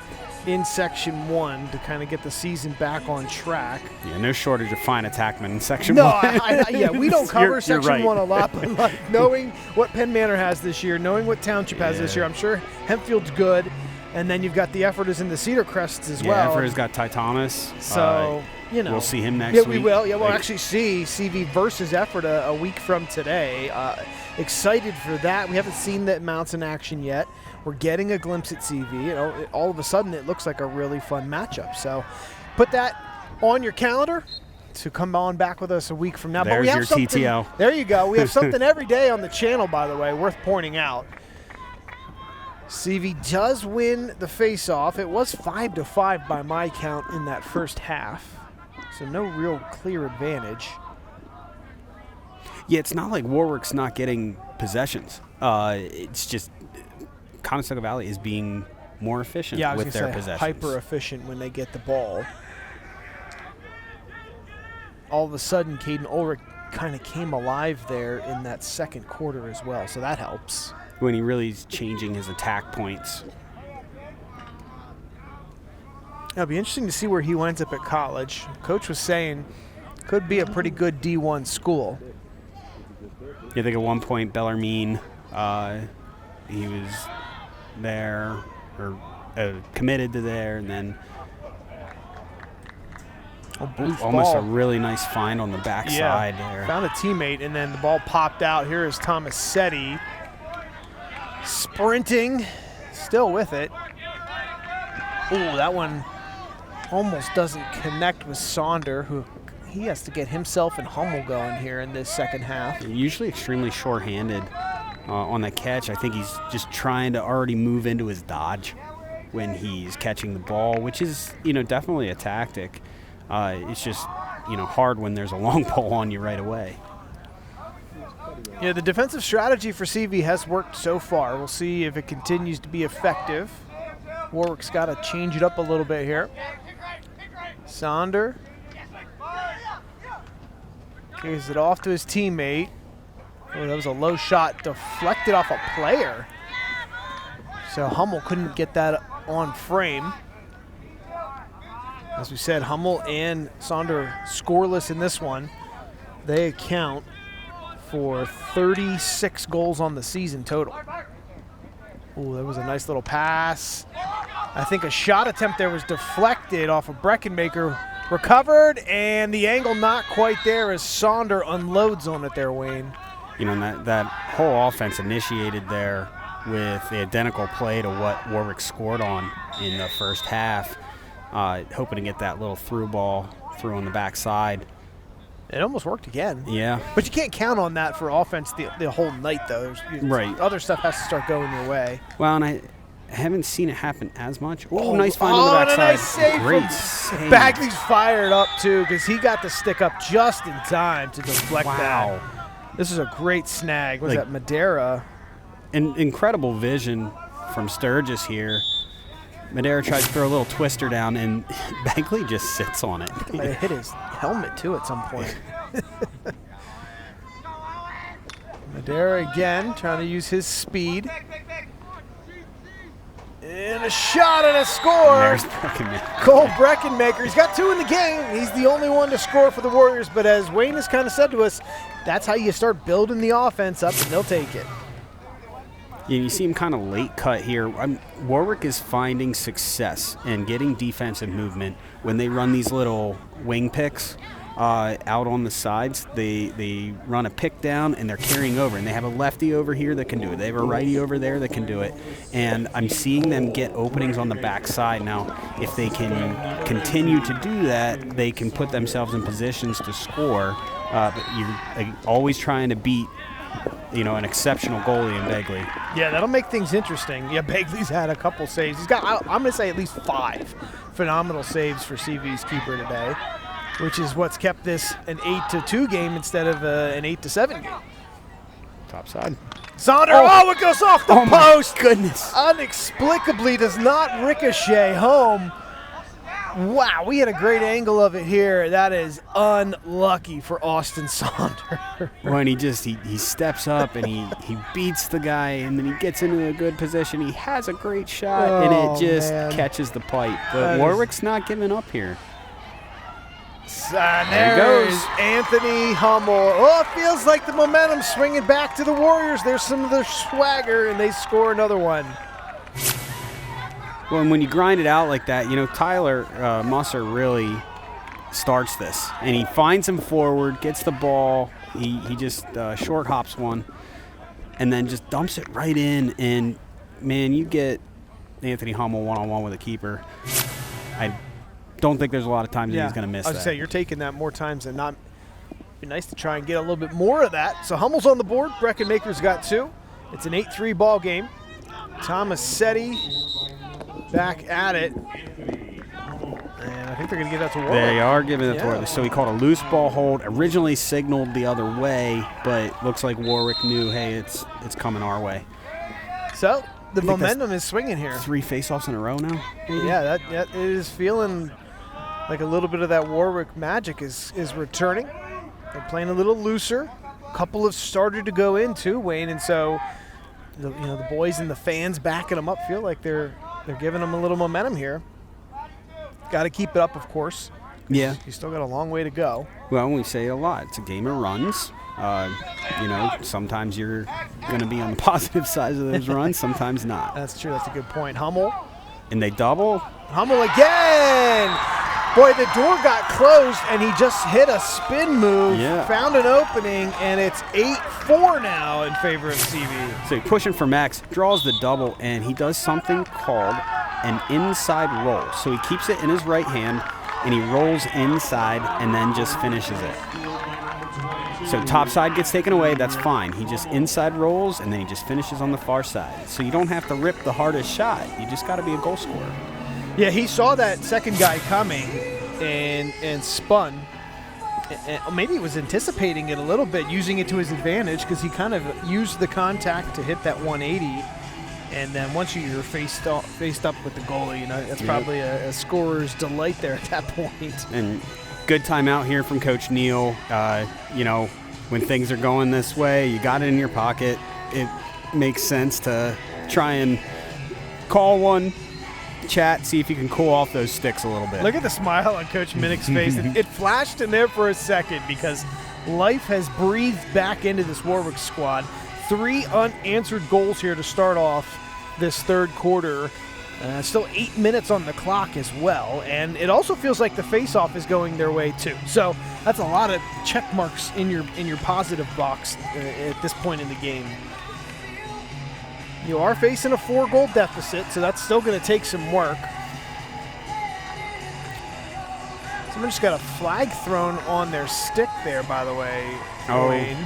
in Section 1 to kind of get the season back on track. Yeah, no shortage of fine attackmen in Section 1. We don't cover Section right. 1 a lot, but knowing what Penn Manor has this year, knowing what Township has this year, I'm sure Hempfield's good. And then you've got the Efforters and the Cedar Crests as well. Yeah, Efforter's got Ty Thomas. So, we'll see him next week. Yeah, we will. Yeah, we'll actually see CV versus Ephrata a week from today. Excited for that. We haven't seen the Mounts in action yet. We're getting a glimpse at CV. All of a sudden it looks like a really fun matchup. So put that on your calendar. to come on back with us a week from now. There's but we have your something, TTL. There you go. We have something every day on the channel, by the way, worth pointing out. CV does win the face-off. It was 5-5 by my count in that first half, so no real clear advantage. Yeah, it's not like Warwick's not getting possessions. It's just Conestoga Valley is being more efficient with their possessions. Hyper efficient when they get the ball. All of a sudden, Caden Ulrich kind of came alive there in that second quarter as well, so that helps. When he really is changing his attack points. It'll be interesting to see where he winds up at college. Coach was saying could be a pretty good D1 school. Yeah, I think at one point Bellarmine, he was there or committed to there, and then almost a really nice find on the backside there. Found a teammate, and then the ball popped out. Here is Tomasetti sprinting, still with it. Ooh, that one almost doesn't connect with Sonder, who he has to get himself and Hummel going here in this second half. Usually extremely short-handed on that catch. I think he's just trying to already move into his dodge when he's catching the ball, which is, definitely a tactic. It's just, hard when there's a long ball on you right away. Yeah, the defensive strategy for CV has worked so far. We'll see if it continues to be effective. Warwick's got to change it up a little bit here. Sonder gives it off to his teammate. Oh, that was a low shot, deflected off a player. So Hummel couldn't get that on frame. As we said, Hummel and Sonder scoreless in this one. They account for 36 goals on the season total. Oh, that was a nice little pass. I think a shot attempt there was deflected off of Breckenmaker. Recovered, and the angle not quite there as Sonder unloads on it there, Wayne. That whole offense initiated there with the identical play to what Warwick scored on in the first half, hoping to get that little through ball through on the backside. It almost worked again. Yeah. But you can't count on that for offense the whole night, though. Right. Other stuff has to start going your way. Well, and I haven't seen it happen as much. Oh, nice find on the backside. Nice save. Great save. Bagley's fired up, too, because he got the stick up just in time to deflect that. This is a great snag. Was that Madera? An incredible vision from Sturgis here. Madera tries to throw a little twister down, and Bagley just sits on it. He might have hit his helmet, too, at some point. Madera again, trying to use his speed. And a shot and a score. There's Breckenmaker. Cole Breckenmaker. He's got 2 in the game. He's the only one to score for the Warriors. But as Wayne has kind of said to us, that's how you start building the offense up, and they'll take it. Yeah, you see him kind of late cut here. Warwick is finding success and getting defensive movement when they run these little wing picks out on the sides. They run a pick down, and they're carrying over. And they have a lefty over here that can do it. They have a righty over there that can do it. And I'm seeing them get openings on the backside. Now, if they can continue to do that, they can put themselves in positions to score. But you're always trying to beat an exceptional goalie in Bagley. Yeah, that'll make things interesting. Yeah, Bagley's had a couple saves. He's got, I'm going to say, at least 5 phenomenal saves for CV's keeper today, which is what's kept this an 8-2 game instead of an 8-7 game. Top side. Sonder, it goes off the post. My goodness. Inexplicably does not ricochet home. Wow, we had a great angle of it here. That is unlucky for Austin Sonder. Well, and he steps up and he beats the guy, and then he gets into a good position. He has a great shot, and it just catches the pipe. But Warwick's not giving up here. There he goes. Anthony Hummel. Oh, it feels like the momentum's swinging back to the Warriors. There's some of their swagger, and they score another one. Well, and when you grind it out like that, Tyler Musser really starts this. And he finds him forward, gets the ball. He just short hops one and then just dumps it right in. And, man, you get Anthony Hummel one-on-one with a keeper. I don't think there's a lot of times that he's going to miss I was that. say you're taking that more times than not. Be nice to try and get a little bit more of that. So Hummel's on the board. Breckenmaker's got 2. It's an 8-3 ball game. Tomasetti back at it. And I think they're going to give that to Warwick. They are giving it to Yeah. Warwick. So he called a loose ball hold. Originally signaled the other way, but looks like Warwick knew, hey, it's coming our way. So the think that's momentum is swinging here. 3 face-offs in a row now. Yeah, that it is feeling like a little bit of that Warwick magic is returning. They're playing a little looser. A couple have started to go in too, Wayne, and so the boys and the fans backing them up feel like they're giving them a little momentum here. Got to keep it up, of course. Yeah. You still got a long way to go. Well, we say it a lot. It's a game of runs. Sometimes you're going to be on the positive side of those runs, sometimes not. That's true. That's a good point. Hummel And they double. Hummel again. Boy, the door got closed, and he just hit a spin move, Yeah. found an opening, and it's 8-4 now in favor of CV. So he's pushing for Max, draws the double, and he does something called an inside roll. So he keeps it in his right hand, and he rolls inside and then just finishes it. So top side gets taken away, that's fine. He just inside rolls, and then he just finishes on the far side. So you don't have to rip the hardest shot. You just got to be a goal scorer. Yeah, he saw that second guy coming and spun. And maybe he was anticipating it a little bit, using it to his advantage, because he kind of used the contact to hit that 180. And then once you're faced up with the goalie, that's probably a scorer's delight there at that point. And good timeout here from Coach Neal. When things are going this way, you got it in your pocket. It makes sense to try and call one, chat, see if you can cool off those sticks a little bit. Look at the smile on Coach Minnick's face. It flashed in there for a second because life has breathed back into this Warwick squad. 3 unanswered goals here to start off this third quarter. Still 8 minutes on the clock as well, and it also feels like the face-off is going their way too. So that's a lot of check marks in your positive box at this point in the game. You are facing a 4-goal deficit, so that's still going to take some work. Someone just got a flag thrown on their stick there, by the way. Oh. Wayne.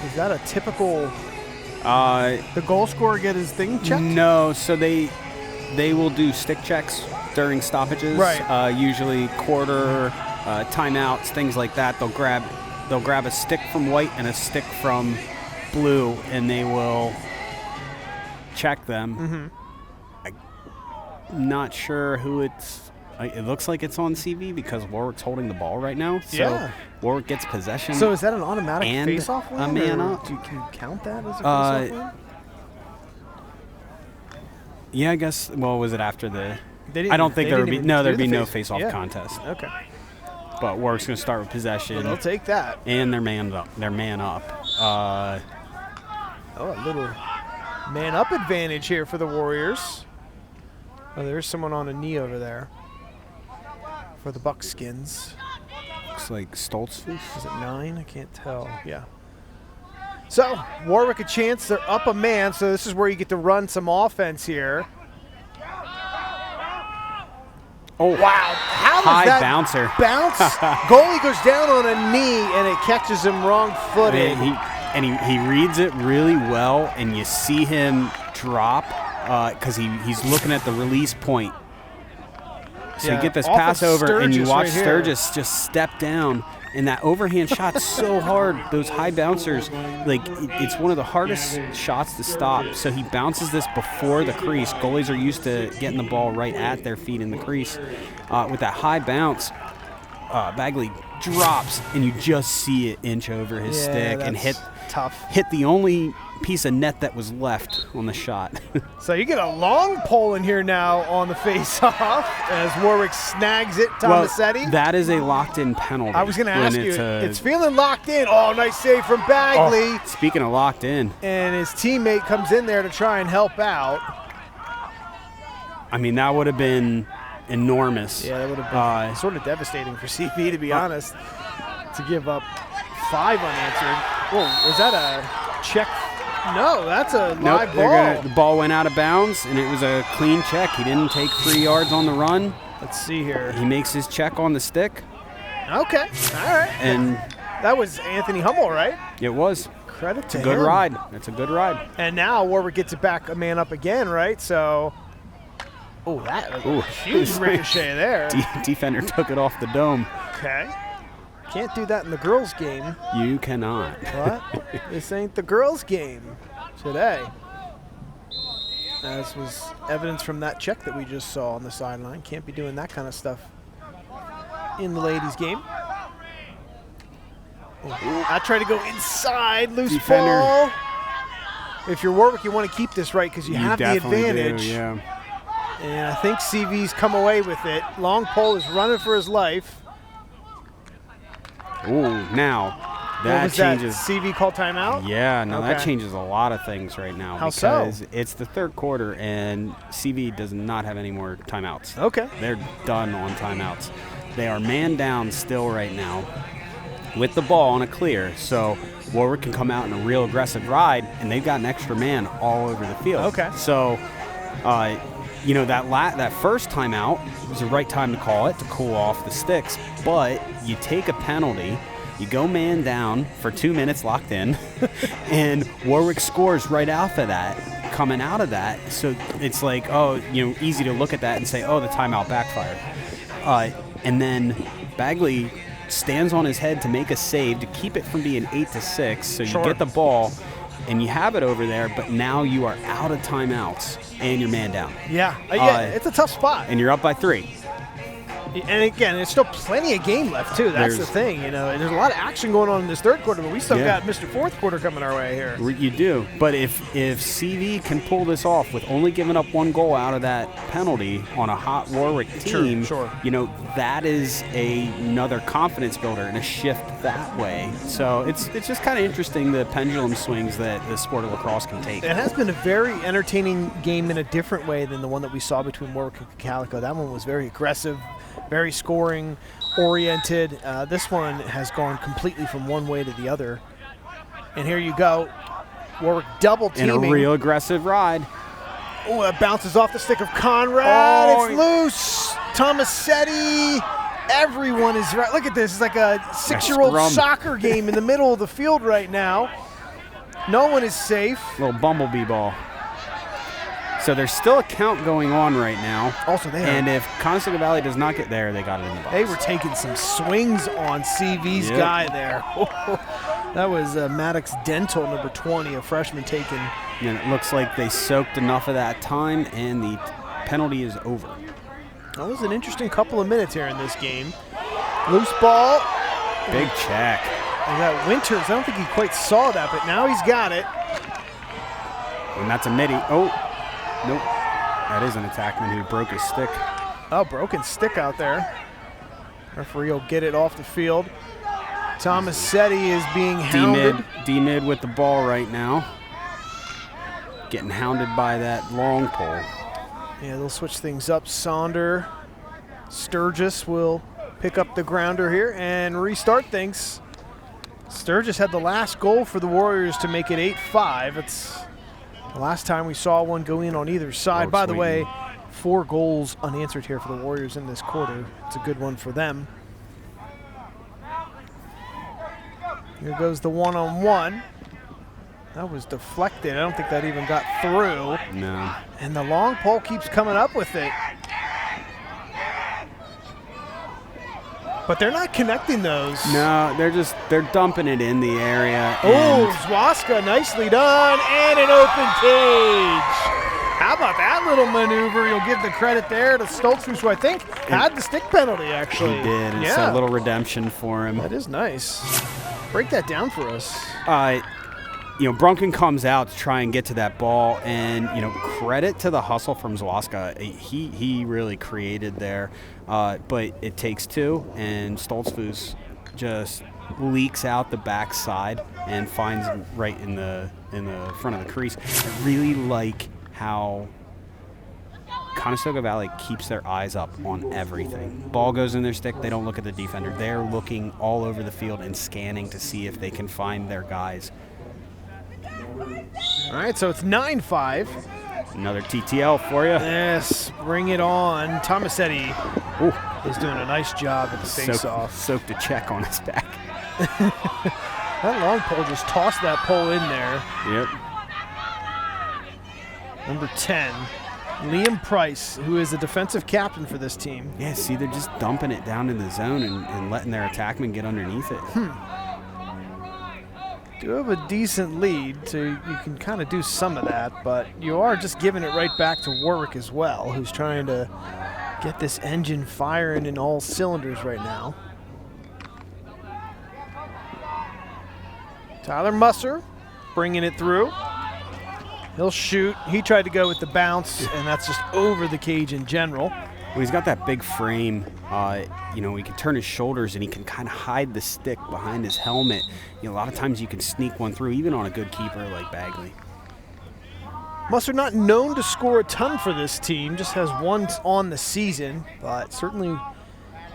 Is that a typical... the goal scorer get his thing checked? No, so they will do stick checks during stoppages. Right. Usually quarter, timeouts, things like that. They'll grab a stick from white and a stick from blue, and they will check them. I'm not sure who it's. It looks like it's on CV because Warwick's holding the ball right now. So Yeah. Warwick gets possession. So is that an automatic And face-off win? a man or up. Can you count that as a face-off win? Yeah, I guess. Well, was it after the? They didn't- I don't think they there would didn't be. even No, do there'd the be no face- face-off yeah. contest. Okay. But Warwick's going to start with possession, They'll take that. and they're man up. They're man up. Oh, a little man-up advantage here for the Warriors. Oh, there's someone on a knee over there for the Buckskins. Looks like Stoltz. Is it 9? I can't tell. Yeah. So, Warwick a chance. They're up a man, so this is where you get to run some offense here. Oh, Wow. How does high that bouncer. bounce? Goalie goes down on a knee, and it catches him wrong-footed. He reads it really well, and you see him drop because he's looking at the release point. So Yeah, you get this off of pass over, and you Sturgis watch right here. Sturgis just step down, and that overhand shot's so hard. Those high bouncers, it's one of the hardest shots to stop. So he bounces this before the crease. Goalies are used to getting the ball right at their feet in the crease. With that high bounce, Bagley drops, and you just see it inch over his stick and that's tough. hit the only piece of net that was left on the shot. So you get a long pole in here now on the face-off as Warwick snags it. Tomasetti. That is a locked-in penalty. I was going to when ask you, it's it's feeling locked in. Oh, nice save from Bagley. Speaking of locked in, And his teammate comes in there to try and help out. I mean, that would have been enormous. Yeah, that would have been sort of devastating for CV, to be honest, to give up 5 unanswered. Whoa, was that a check No, that's a Nope, live ball. the ball went out of bounds, and it was a clean check. He didn't take 3 yards on the run. Let's see here. He makes his check on the stick, Okay, all right. and That was Anthony Hummel, right? it was Credit to a good him. ride. That's a good ride. And now Warwick gets it back a man up again, right? So, that Ooh. huge ricochet there. Defender took it off the dome. Okay. Can't do that in the girls' game. You cannot. What? This ain't the girls' game today. As was evidence from that check that we just saw on the sideline. Can't be doing that kind of stuff in the ladies' game. I try to go inside, loose Defender. ball. If you're Warwick, you want to keep this right because you have the definitely advantage. do, yeah. And I think CV's come away with it. Long pole is running for his life. Ooh, now What that was changes. that? CV called timeout? Yeah, no, that Okay. changes a lot of things right now. How so? because it's the third quarter and CV does not have any more timeouts. Okay. They're done on timeouts. They are man down still right now with the ball on a clear. So Warwick can come out in a real aggressive ride, and they've got an extra man all over the field. Okay. So, that first timeout was the right time to call it to cool off the sticks. But you take a penalty, you go man down for 2 minutes locked in, and Warwick scores right off of that, coming out of that. So it's like, easy to look at that and say, the timeout backfired. And then Bagley stands on his head to make a save to keep it from being 8-6. So Sure. you get the ball and you have it over there, but now you are out of timeouts and you're man down. Yeah. It's a tough spot. And you're up by 3. And again, there's still plenty of game left, too. That's the thing. There's a lot of action going on in this third quarter, but we still got Mr. Fourth Quarter coming our way here. You do. But if CV can pull this off with only giving up 1 goal out of that penalty on a hot Warwick team, Sure. that is another confidence builder and a shift that way. So it's just kind of interesting the pendulum swings that the sport of lacrosse can take. It has been a very entertaining game in a different way than the one that we saw between Warwick and Calico. That one was very aggressive, very scoring oriented. This one has gone completely from one way to the other. And here you go. Warwick double In teaming. a real aggressive ride. Oh, that bounces off the stick of Conrad. Oh. It's loose. Tomasetti. Everyone is right. Look at this. It's like a 6-year-old scrum. soccer game in the middle of the field right now. No one is safe. Little bumblebee ball. So there's still a count going on right now. Also, they And if Conestoga Valley does not get there, they got it in the box. They were taking some swings on CV's Yep. guy there. That was Maddox Dental, number 20, a freshman taken. And it looks like they soaked enough of that time, and the penalty is over. That was an interesting couple of minutes here in this game. Loose ball. Big check. And that Winters, I don't think he quite saw that, but now he's got it. And that's a midi. Oh, nope. That is an attackman who broke his stick. Oh, broken stick out there. Referee will get it off the field. Tomasetti is being hounded. D-mid with the ball right now. Getting hounded by that long pole. Yeah, they'll switch things up. Sturgis will pick up the grounder here and restart things. Sturgis had the last goal for the Warriors to make it 8-5. It's the last time we saw one go in on either side. By the way, 4 goals unanswered here for the Warriors in this quarter. It's a good one for them. Here goes the one-on-one. That was deflected. I don't think that even got through. No. And the long pole keeps coming up with it. But they're not connecting those. No, they're dumping it in the area. Oh, and Zwaska, nicely done, and an open cage. How about that little maneuver? You'll give the credit there to Stoltzfus, who I think had the stick penalty, actually. he did. It's Yeah, a little redemption for him. that is nice. Break that down for us. Brunken comes out to try and get to that ball, and credit to the hustle from Zwaska. He really created there, but it takes 2, and Stoltzfus just leaks out the backside and finds him right in the front of the crease. I really like how Conestoga Valley keeps their eyes up on everything. Ball goes in their stick, they don't look at the defender. They're looking all over the field and scanning to see if they can find their guys. All right, so it's 9-5. Another TTL for you. Yes, bring it on. Tomasetti is doing a nice job at the face-off. Soaked a check on his back. That long pole just tossed that pole in there. Yep. Number 10, Liam Price, who is the defensive captain for this team. Yeah, see, they're just dumping it down in the zone and letting their attackmen get underneath it. Do have a decent lead, so you can kind of do some of that, but you are just giving it right back to Warwick as well, who's trying to get this engine firing in all cylinders right now. Tyler Musser bringing it through. He'll shoot. He tried to go with the bounce, and that's just over the cage in general. Well, he's got that big frame. He can turn his shoulders and he can kind of hide the stick behind his helmet. A lot of times you can sneak one through, even on a good keeper like Bagley. Musser not known to score a ton for this team, just has one on the season, but certainly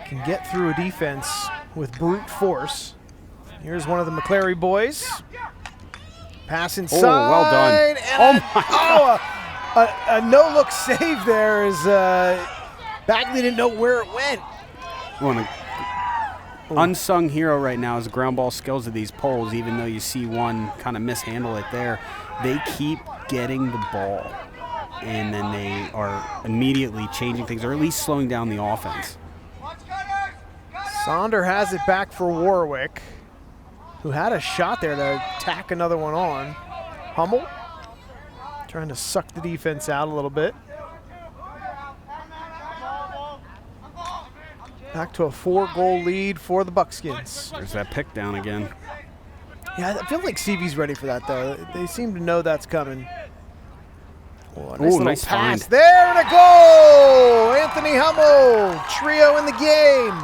can get through a defense with brute force. Here's one of the McClary boys. Pass inside. Oh, well done. And Oh, my God. a no-look save there as Bagley didn't know where it went. Unsung hero right now is the ground ball skills of these poles, even though you see one kind of mishandle it there. They keep getting the ball, and then they are immediately changing things, or at least slowing down the offense. Sonder has it back for Warwick, who had a shot there to tack another one on. Hummel trying to suck the defense out a little bit. Back to a 4-goal lead for the Buckskins. There's that pick down again. Yeah, I feel like CV's ready for that, though. They seem to know that's coming. Oh, a nice little nice pass. find. There to go! Anthony Hummel, trio in the game.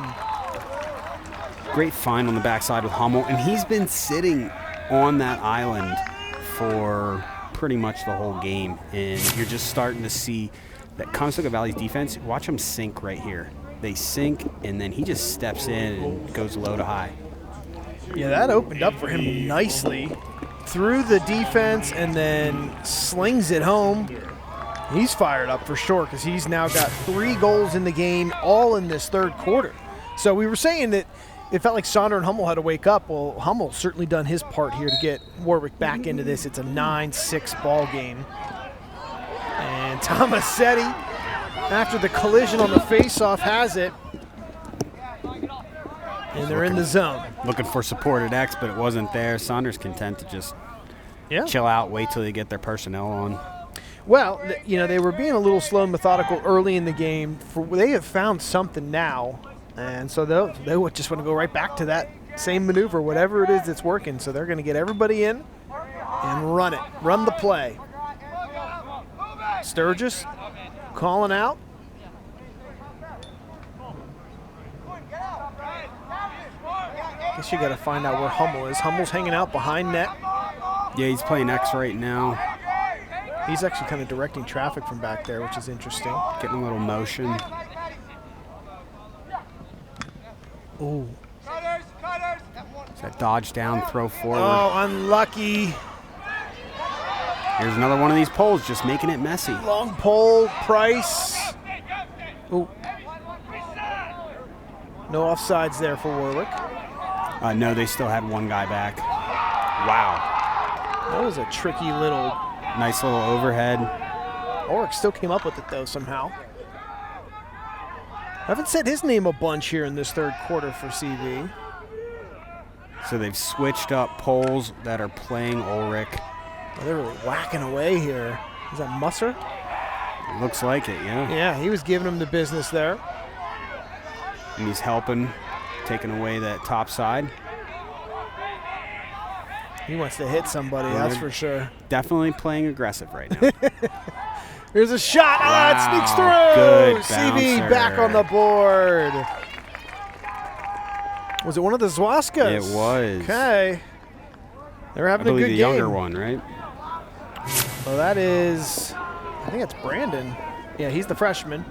Great find on the backside with Hummel, and he's been sitting on that island for pretty much the whole game, and you're just starting to see that Conestoga Valley's defense. Watch them sink right here. They sink, and then he just steps in and goes low to high. Yeah, that opened up for him nicely. Through the defense and then slings it home. He's fired up for sure because he's now got 3 goals in the game, all in this third quarter. So we were saying that it felt like Sonder and Hummel had to wake up. Well, Hummel's certainly done his part here to get Warwick back into this. It's a 9-6 ball game. And Tomasetti, after the collision on the faceoff, has it. And they're in the zone. Looking for support at X, but it wasn't there. Saunders content to just chill out, wait till they get their personnel on. Well, they were being a little slow and methodical early in the game. They have found something now, and so they would just want to go right back to that same maneuver, whatever it is that's working. So they're going to get everybody in and run it, run the play. Sturgis calling out. Guess you got to find out where Hummel is. Hummel's hanging out behind net. Yeah, he's playing X right now. He's actually kind of directing traffic from back there, which is interesting. Getting a little motion. Ooh. That dodge down, throw forward. Oh, unlucky. Here's another one of these poles, just making it messy. Long pole, Price. Ooh. No offsides there for Warwick. No, they still had one guy back. Wow. That was a tricky little... Nice little overhead. Warwick still came up with it, though, somehow. Haven't said his name a bunch here in this third quarter for CV. So they've switched up poles that are playing Ulrich. Oh, they're really whacking away here. Is that Musser? Looks like it, yeah. Yeah, he was giving him the business there. And he's helping, taking away that top side. He wants to hit somebody, that's for sure. Definitely playing aggressive right now. Here's a shot. Wow. It sneaks through. Good CV bouncer. back on the board. Was it one of the Zwaskas? It was. Okay. They're having I a believe good the game. younger one, right? Well, that is, I think it's Brandon. Yeah, he's the freshman.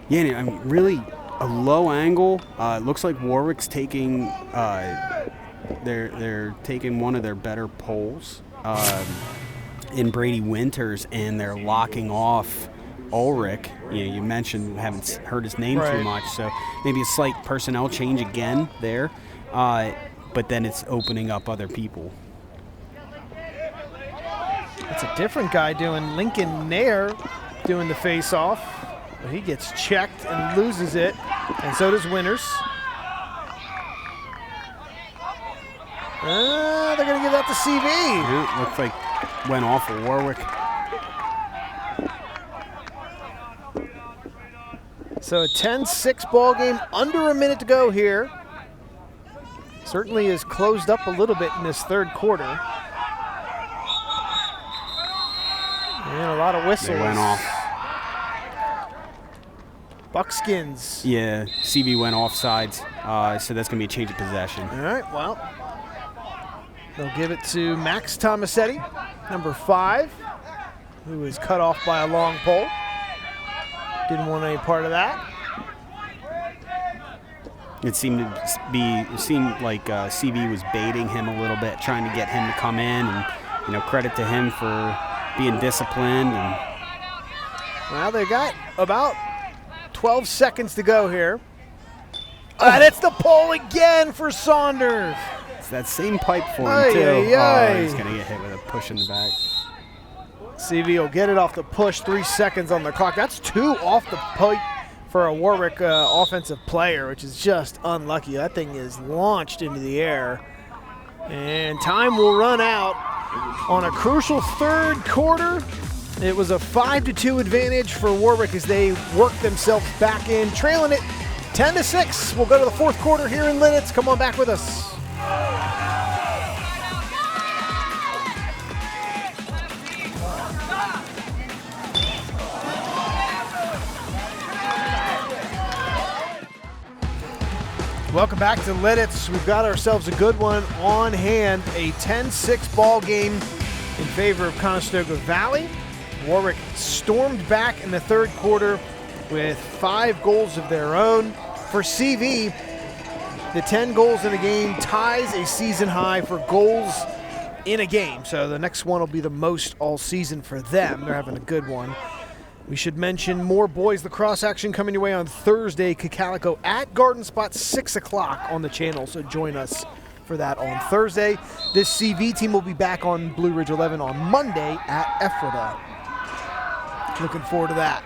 Yeah, I mean, really a low angle. It looks like Warwick's taking they're taking one of their better poles in Brady Winters, and they're locking off Ulrich. You mentioned haven't heard his name too much, so maybe a slight personnel change again there. But then it's opening up other people. It's a different guy doing Lincoln Nair doing the face-off. But he gets checked and loses it, and so does Winters. They're going to give that to CV. Yeah, looks like went off of Warwick. So a 10-6 ball game, under a minute to go here. Certainly is closed up a little bit in this third quarter. And a lot of whistles. They went off. Buckskins. Yeah, CV went offsides, so that's going to be a change of possession. All right, well, they'll give it to Max Tomasetti, number 5, who was cut off by a long pole. Didn't want any part of that. It seemed like CV was baiting him a little bit, trying to get him to come in, and credit to him for being disciplined. And well, they got about 12 seconds to go here. And it's the pole again for Saunders. It's that same pipe for him, too. Oh, he's going to get hit with a push in the back. CV will get it off the push, 3 seconds on the clock. That's 2 off the pipe for a Warwick offensive player, which is just unlucky. That thing is launched into the air. And time will run out on a crucial third quarter. It was a 5-2 advantage for Warwick as they worked themselves back in, trailing it 10-6. We'll go to the fourth quarter here in Lidditz. Come on back with us. Welcome back to Lidditz. We've got ourselves a good one on hand, a 10-6 ball game in favor of Conestoga Valley. Warwick stormed back in the third quarter with 5 goals of their own. For CV, the 10 goals in a game ties a season high for goals in a game. So the next one will be the most all season for them. They're having a good one. We should mention more boys lacrosse action coming your way on Thursday. Cocalico at Garden Spot, 6 o'clock on the channel, so join us for that on Thursday. This CV team will be back on Blue Ridge 11 on Monday at Ephrata. Looking forward to that.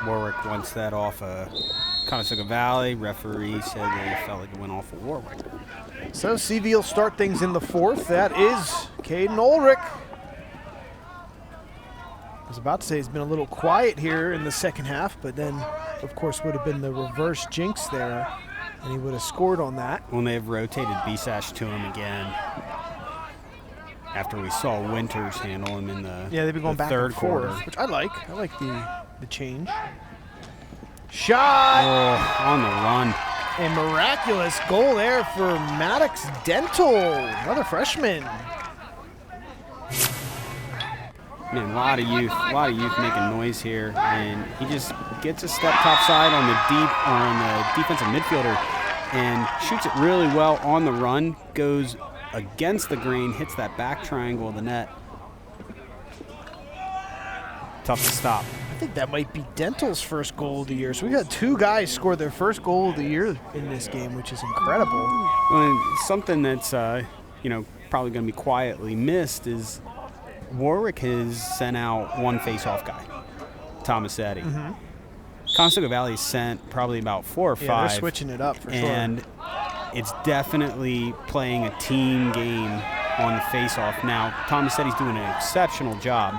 Warwick wants that off Conestoga Valley. Referee said they felt like it went off of Warwick. So CV will start things in the fourth. That is Caden Ulrich. I was about to say he's been a little quiet here in the second half, but then, of course, would have been the reverse jinx there, and he would have scored on that. When they have rotated Bisash to him again, after we saw Winters handle him in the they've been going back third and forth, quarter, which I like. I like the change. Shot! Oh, on the run. A miraculous goal there for Maddox Dental, another freshman. Man, a lot of youth making noise here, and he just gets a step topside on the defensive midfielder and shoots it really well on the run, goes against the grain, hits that back triangle of the net. Tough to stop. I think that might be Dental's first goal of the year. So we got 2 guys score their first goal of the year in this game, which is incredible. Well, something that's probably going to be quietly missed is Warwick has sent out 1 face-off guy, Tomasetti. Mm-hmm. Conestoga Valley sent probably about 4 or 5. Yeah, they're switching it up for sure. And it's definitely playing a team game on the face-off. Now, Tomasetti's doing an exceptional job.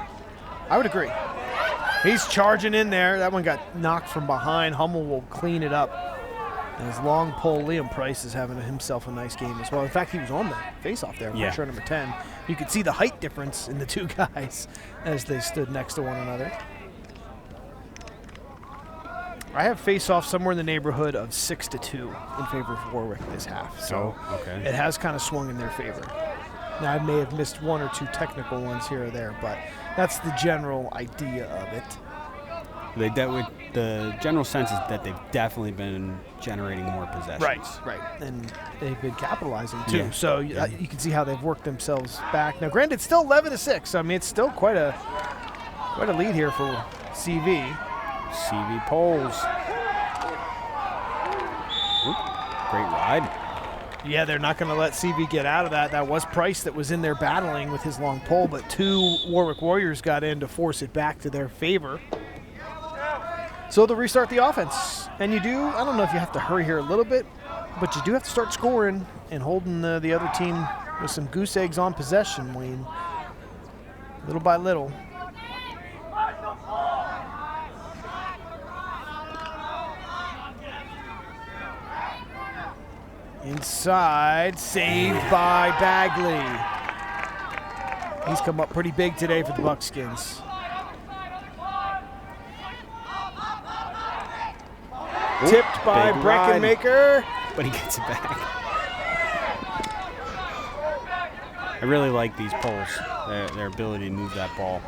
I would agree. He's charging in there. That one got knocked from behind. Hummel will clean it up. And his long pole, Liam Price, is having himself a nice game as well. In fact, he was on the face-off there, yeah. shirt number 10. You could see the height difference in the 2 guys as they stood next to one another. I have face-off somewhere in the neighborhood of 6-2 in favor of Warwick this half. So okay. It has kind of swung in their favor. Now, I may have missed 1 or 2 technical ones here or there, but that's the general idea of it. The general sense is that they've definitely been generating more possessions. Right. And they've been capitalizing too. Yeah. So you can see how they've worked themselves back. Now, granted, it's still 11-6. I mean, it's still quite a lead here for CV. CV pulls. Oop, great ride. Yeah, they're not going to let CV get out of that. That was Price that was in there battling with his long pole, but 2 Warwick Warriors got in to force it back to their favor. So they'll restart the offense. And I don't know if you have to hurry here a little bit, but you do have to start scoring and holding the other team with some goose eggs on possession, Wayne. Little by little. Inside, saved by Bagley. He's come up pretty big today for the Buckskins. Tipped by big Breckenmaker. But he gets it back. I really like these pulls, their ability to move that ball.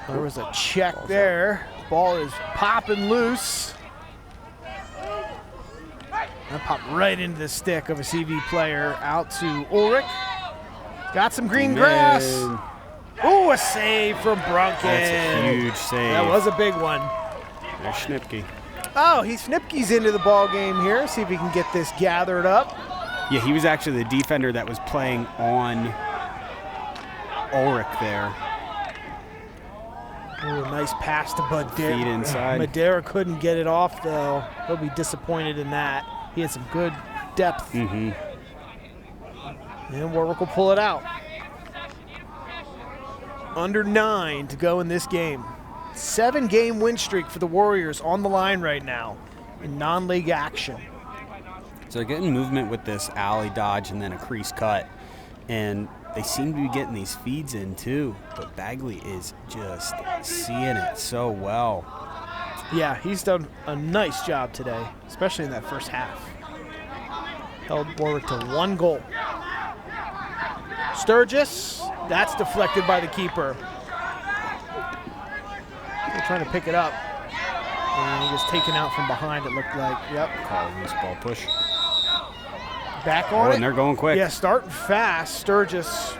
There was a check there. Ball is popping loose. That popped right into the stick of a CV player. Out to Ulrich. Got some green grass. Ooh, a save from Brunken. That's a huge save. That was a big one. There's Schnipke. Oh, Schnipke's into the ball game here. See if he can get this gathered up. Yeah, he was actually the defender that was playing on Ulrich there. Ooh, a nice pass to Madeira. Feet inside. Madeira couldn't get it off, though. He'll be disappointed in that. He had some good depth. Mm-hmm. And Warwick will pull it out. Under 9 to go in this game. 7-game win streak for the Warriors on the line right now in non-league action. So they're getting movement with this alley dodge and then a crease cut. And they seem to be getting these feeds in too. But Bagley is just seeing it so well. Yeah, he's done a nice job today, especially in that first half. Held Warwick to 1 goal. Sturgis, that's deflected by the keeper. They're trying to pick it up. And he was taken out from behind, it looked like. Yep. Call loose ball push. Back on it. And they're going quick. Yeah, starting fast. Sturgis.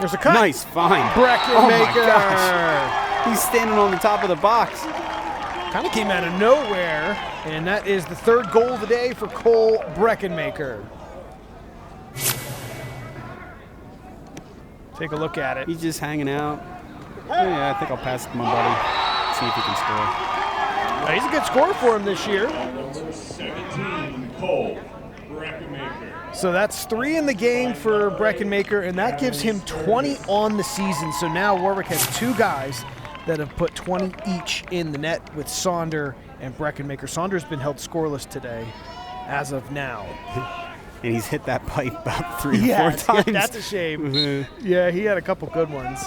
There's a cut. Nice find. Breckenmaker. Oh my gosh. He's standing on the top of the box. Kind of came out of nowhere, and that is the 3rd goal of the day for Cole Breckenmaker. Take a look at it. He's just hanging out. Oh, yeah, I think I'll pass it to my buddy. See if he can score. He's a good scorer for him this year. Number 17, Cole Breckenmaker. So that's 3 in the game for Breckenmaker, and that gives him 20 on the season. So now Warwick has 2 guys that have put 20 each in the net with Sonder and Breckenmaker. Sonder's been held scoreless today as of now. And he's hit that pipe about 3 or 4 times. That's a shame. Yeah, he had a couple good ones.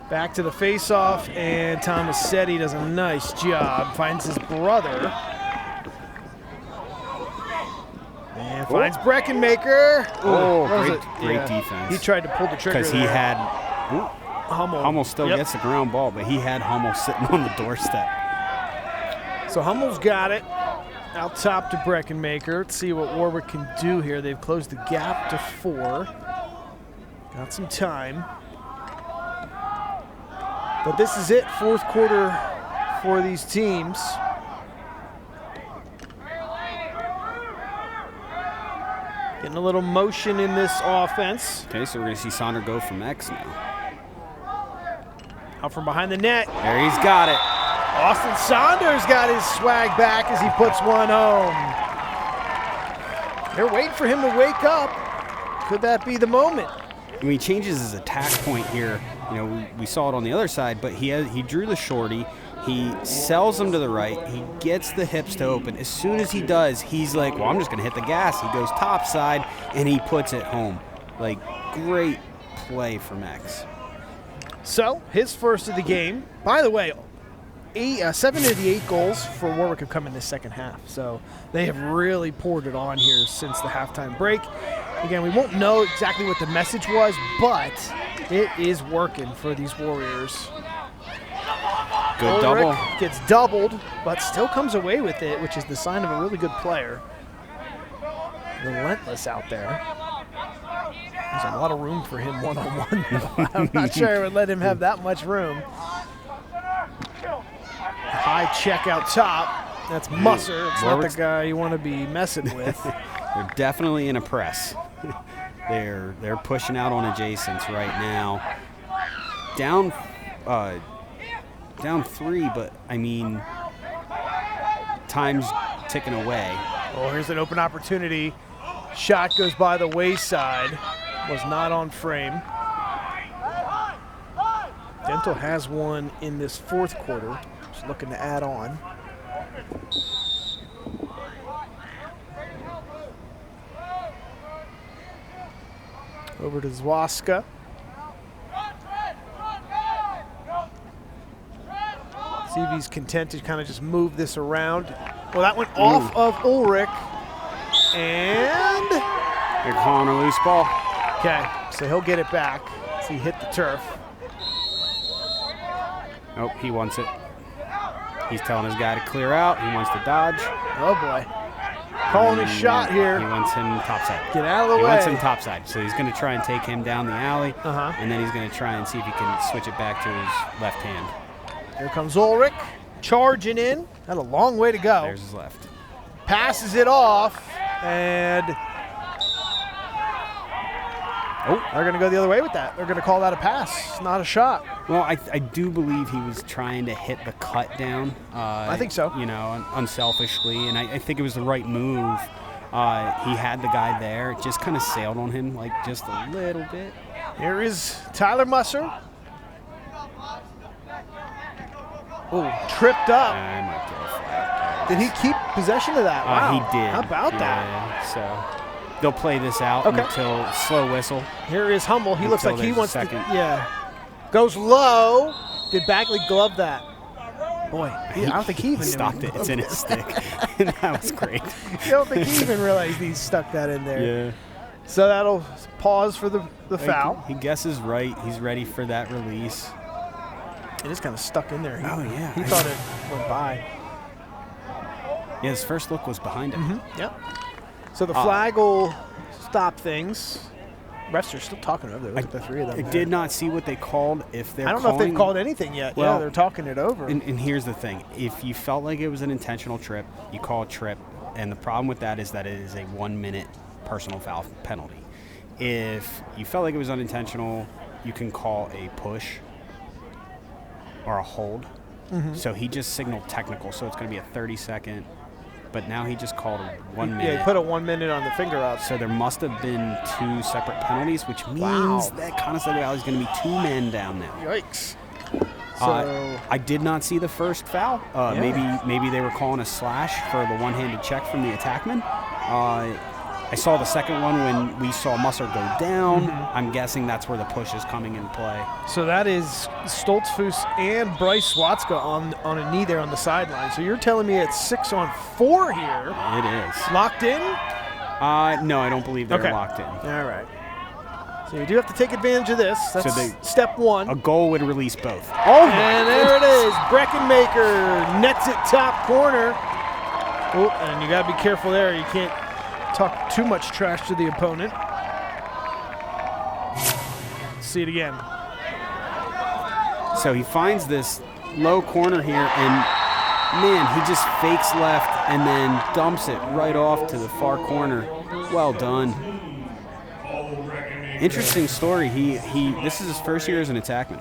Back to the face-off, and Tomasetti does a nice job. Finds his brother. And finds Breckenmaker. Oh, What was great it? defense. He tried to pull the trigger Because he there. had Hummel still Yep. gets the ground ball, but he had Hummel sitting on the doorstep. So Hummel's got it. Out top to Breckenmaker. Let's see what Warwick can do here. They've closed the gap to 4. Got some time. But this is it, 4th quarter for these teams. Getting a little motion in this offense. Okay, so we're going to see Sonder go from X now. Out from behind the net. There, he's got it. Austin Saunders got his swag back as he puts one home. They're waiting for him to wake up. Could that be the moment? I mean, he changes his attack point here. You know, we saw it on the other side, but he drew the shorty. He sells him to the right. He gets the hips to open. As soon as he does, he's like, well, I'm just going to hit the gas. He goes topside, and he puts it home. Like, great play from X. So, his first of the game. By the way, 7 of the 8 goals for Warwick have come in the second half. So, they have really poured it on here since the halftime break. Again, we won't know exactly what the message was, but it is working for these Warriors. Good Ulrich double. gets doubled, but still comes away with it, which is the sign of a really good player. Relentless out there. There's a lot of room for him one-on-one, though. I'm not sure I would let him have that much room. High check out top. That's Musser. It's not the Warwick's- guy you want to be messing with. They're definitely in a press. They're pushing out on adjacents right now. Down 3, but I mean, time's ticking away. Oh, here's an open opportunity. Shot goes by the wayside. Was not on frame. Dental has one in this fourth quarter. Just looking to add on. Over to Zwaska. CV's content to kind of just move this around. Well, that went off of Ulrich. And, They're calling a loose ball. okay, so he'll get it back. So he hit the turf. Oh, he wants it. He's telling his guy to clear out. He wants to dodge. Oh, boy. Calling his shot He here. wants him topside. Get out of the He way. wants him topside. So he's going to try and take him down the alley, Uh-huh. and then he's going to try and see if he can switch it back to his left hand. Here comes Ulrich, charging in. Had a long way to go. There's his left. Passes it off, and they're going to go the other way with that. They're going to call that a pass, not a shot. Well, I do believe he was trying to hit the cut down. I think so. You know, unselfishly, and I think it was the right move. He had the guy there. It just kind of sailed on him, like just a little bit. Here is Tyler Musser. Oh, tripped up. I might get a flag. Did he keep possession of that? Wow. He did. How about that? Yeah, so they'll play this out Okay. until slow whistle. Here is Hummel. He looks Until like he there's a wants second. to. Yeah. Goes low. Did Bagley glove that? Boy, I don't think he even knew stopped he it. It's in gloved his stick. And that was great. I don't think he even realized he stuck that in there. Yeah. So that'll pause for the foul. He guesses right. He's ready for that release. It is kind of stuck in there. Oh, yeah. He thought it went by. Yeah, his first look was behind him. Yep. So the flag will stop things. Refs are still talking over there. Look at the three of them. I there. did not see what they called. If they're I don't know if they've calling- called anything yet. Yeah, Well, they're talking it over. And here's the thing. If you felt like it was an intentional trip, you call a trip. And the problem with that is that it is a 1-minute personal foul penalty. If you felt like it was unintentional, you can call a push or a hold. So he just signaled technical, so it's going to be a 30-second. But now he just called a 1 minute. Yeah, he put a 1 minute on the finger up. So there must have been 2 separate penalties, which means Wow. that Conestoga Valley is going to be 2 men down now. Yikes. So I did not see the first foul. Maybe they were calling a slash for the one-handed check from the attackman. I saw the second one when we saw Musser go down. I'm guessing that's where the push is coming into play. So that is Stoltzfus and Bryce Swatska on a knee there on the sideline. So you're telling me it's 6-on-4 here. It is. Locked in? No, I don't believe they're Okay. locked in. All right. So you do have to take advantage of this. That's they- step one. A goal would release both. And there it is. Breckenmaker nets it top corner. Oh, and you got to be careful there. You can't talk too much trash to the opponent. See it again. So he finds this low corner here, and man, he just fakes left and then dumps it right off to the far corner. Well done. Interesting story. He this is his first year as an attackman.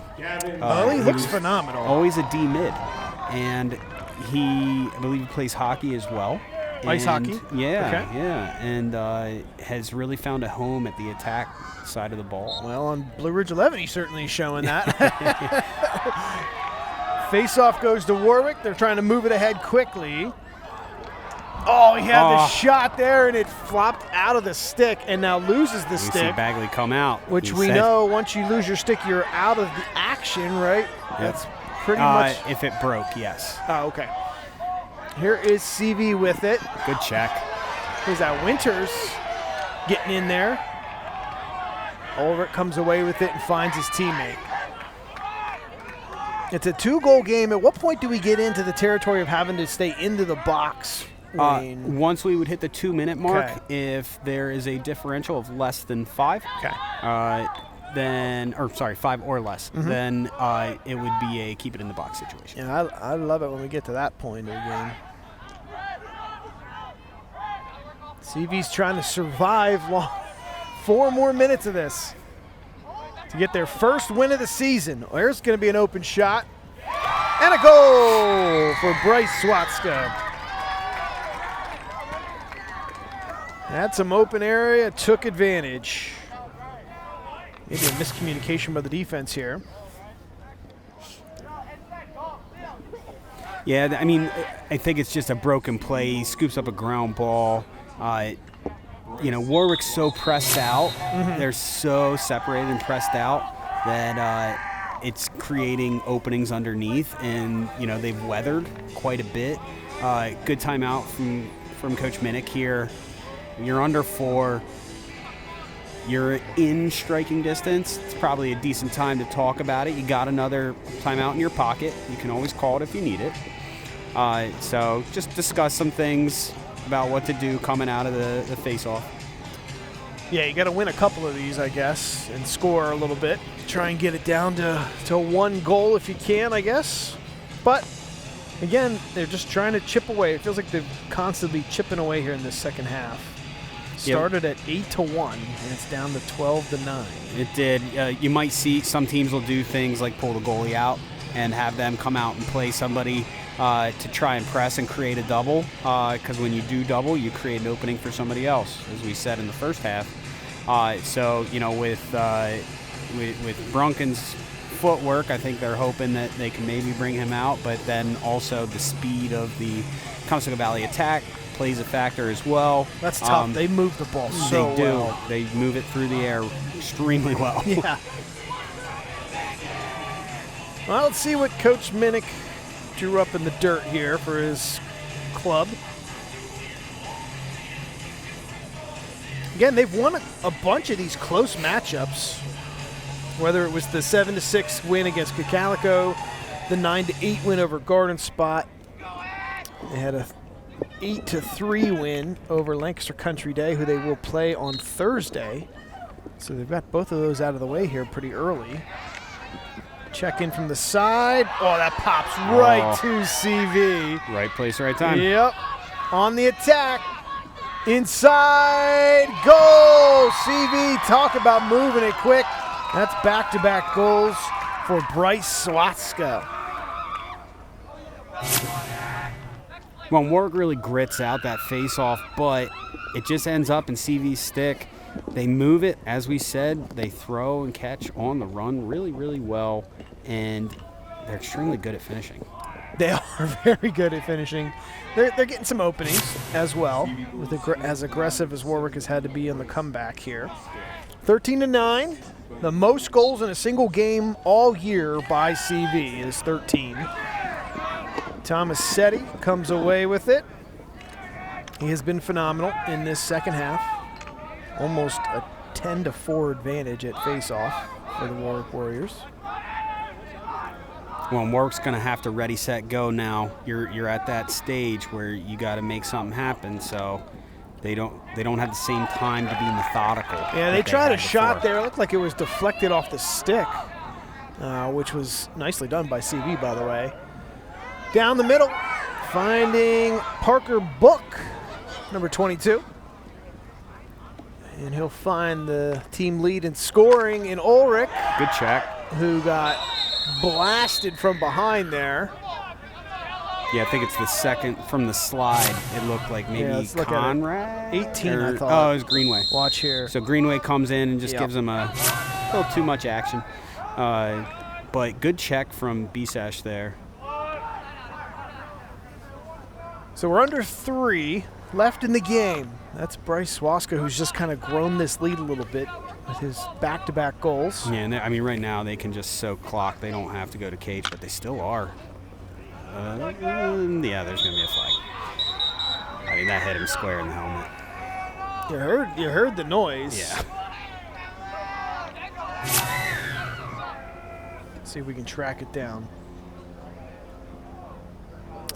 He looks was phenomenal. Always a D mid, and I believe he plays hockey as well. Ice And- hockey? Yeah, Okay. yeah, and has really found a home at the attack side of the ball. Well, on Blue Ridge 11, he's certainly showing that. Face-off goes to Warwick. They're trying to move it ahead quickly. Oh, he had the shot there, and it flopped out of the stick, and now loses the We see stick, Bagley come out, which He we said- know once you lose your stick, you're out of the action, right? That's pretty much. If it broke, yes. Oh, okay. Here is CV with it. Good check. Here's that Winters getting in there. Ulrich comes away with it and finds his teammate. It's a 2-goal game. At what point do we get into the territory of having to stay into the box, Wayne? Once we would hit the 2-minute mark, Okay. if there is a differential of less than 5, Okay. then, or sorry, 5 or less, then it would be a keep it in the box situation. Yeah, I love it when we get to that point of the game. CV's trying to survive 4 more minutes of this to get their first win of the season. There's going to be an open shot. And a goal for Bryce Swatska. Had some open area, took advantage. Maybe a miscommunication by the defense here. Yeah, I mean, I think it's just a broken play. He scoops up a ground ball. Warwick's so pressed out. They're so separated and pressed out that it's creating openings underneath, and, they've weathered quite a bit. Good timeout from Coach Minnick here. You're under 4. You're in striking distance. It's probably a decent time to talk about it. You got another timeout in your pocket. You can always call it if you need it. So just discuss some things about what to do coming out of the face-off. Yeah, you got to win a couple of these, I guess, and score a little bit. Try and get it down to 1 goal if you can, I guess. But, again, they're just trying to chip away. It feels like they're constantly chipping away here in this second half. Started at 8-1, and it's down to 12-9. It did. You might see some teams will do things like pull the goalie out and have them come out and play somebody to try and press and create a double, because when you do double, you create an opening for somebody else, as we said in the first half. With Brunken's footwork, I think they're hoping that they can maybe bring him out, but then also the speed of the Conestoga Valley attack plays a factor as well. That's tough. They move the ball so they do. well. They move it through the air extremely well. Yeah. Well, let's see what Coach Minnick drew up in the dirt here for his club. Again, they've won a bunch of these close matchups, whether it was the 7-6 win against Cocalico, the 9-8 win over Garden Spot. They had a 8-3 win over Lancaster Country Day, who they will play on Thursday. So they've got both of those out of the way here pretty early. Check in from the side. Oh, that pops right to CV. Right place, right time. Yep. On the attack. Inside. Goal. CV, talk about moving it quick. That's back-to-back goals for Bryce Swatska. Well, Warwick really grits out that face-off, but it just ends up in CV's stick. They move it, as we said. They throw and catch on the run really, really well, and they're extremely good at finishing. They are very good at finishing. They're getting some openings as well, with as aggressive as Warwick has had to be in the comeback here. 13-9. The most goals in a single game all year by CV is 13. Thomas Setti comes away with it. He has been phenomenal in this second half. Almost a 10-4 advantage at face-off for the Warwick Warriors. Well, Warwick's going to have to ready, set, go now. You're at that stage where you got to make something happen, so they don't have the same time to be methodical. Yeah, they tried a shot there. It looked like it was deflected off the stick, which was nicely done by CV, by the way. Down the middle, finding Parker Book, number 22. And he'll find the team lead in scoring in Ulrich, Good check. who got blasted from behind there. Yeah, I think it's the second from the slide. It looked like maybe let's look at it. Conrad? 18, or, I thought. Oh, it was Greenway. Watch here. So Greenway comes in and just Yep. gives him a little too much action. But good check from Bisash there. So we're under 3 left in the game. That's Bryce Swatska, who's just kind of grown this lead a little bit with his back-to-back goals. Yeah, and I mean, right now they can just soak clock. They don't have to go to cage, but they still are. Yeah, there's going to be a flag. I mean, that hit him square in the helmet. You heard the noise. Yeah. See if we can track it down.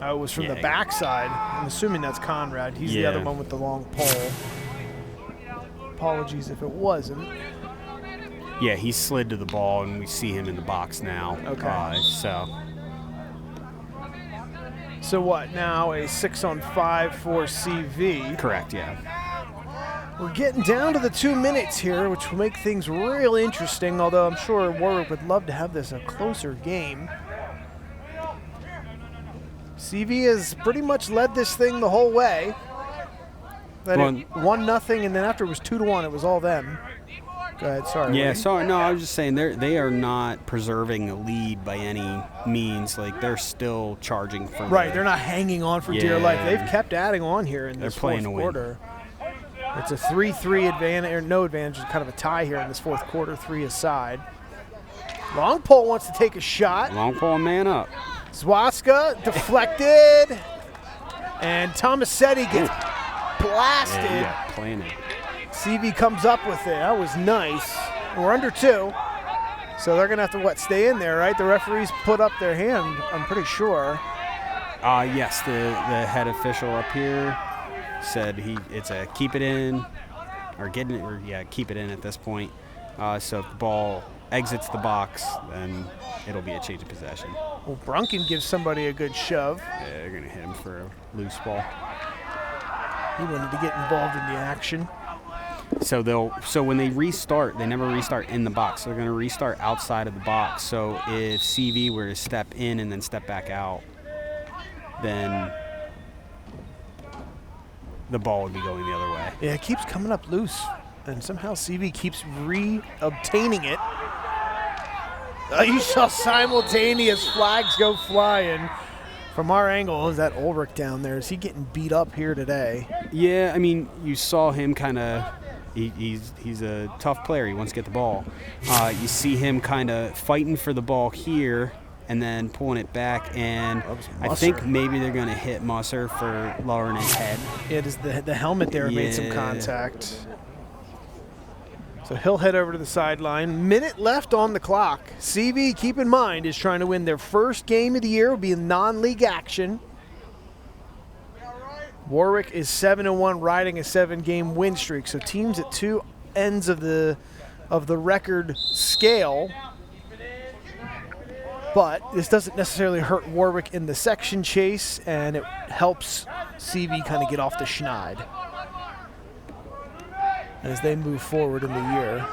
Oh, it was from Yeah. the backside. I'm assuming that's Conrad. He's the other Yeah. one with the long pole. Apologies if it wasn't. Yeah, he slid to the ball, and we see him in the box now. Okay. So what, now a 6-on-5 for CV. correct, yeah. We're getting down to the 2 minutes here, which will make things real interesting, although I'm sure Warwick would love to have this a closer game. CV has pretty much led this thing the whole way. Then it 1-0, and then after it was 2-1, it was all them. Go ahead, sorry. Yeah, Wayne. sorry. No, I was just saying they are not preserving a lead by any means. Like, they're still charging for Right, they're not hanging on for dear life. They've kept adding on here in this playing fourth to win. quarter. It's a 3-3 advantage, or no advantage, it's kind of a tie here in this fourth quarter, 3 aside. Long pole wants to take a shot. Long pole, man up. Zwaska deflected, and Tomasetti gets blasted. Yeah, playing it. CV comes up with it. That was nice. We're under 2, so they're going to have to, stay in there, right? The referees put up their hand, I'm pretty sure. Yes, the head official up here said it's a keep it in, keep it in at this point. So if the ball exits the box, then it'll be a change of possession. Well, Brunken gives somebody a good shove. Yeah, they're going to hit him for a loose ball. He wanted to get involved in the action. So when they restart, they never restart in the box. They're going to restart outside of the box. So if CV were to step in and then step back out, then the ball would be going the other way. Yeah, it keeps coming up loose, and somehow CV keeps re-obtaining it. You saw simultaneous flags go flying. From our angle, is that Ulrich down there? Is he getting beat up here today? Yeah, I mean, you saw him kind of. He's a tough player. He wants to get the ball. You see him kind of fighting for the ball here and then pulling it back. And I think maybe they're going to hit Musser for lowering his head. It is the helmet there made some contact. So he'll head over to the sideline. Minute left on the clock. CV, keep in mind, is trying to win their first game of the year. Will be in non-league action. Warwick is 7-1, riding a 7-game win streak. So teams at 2 ends of the record scale. But this doesn't necessarily hurt Warwick in the section chase, and it helps CV kind of get off the schneid as they move forward in the year.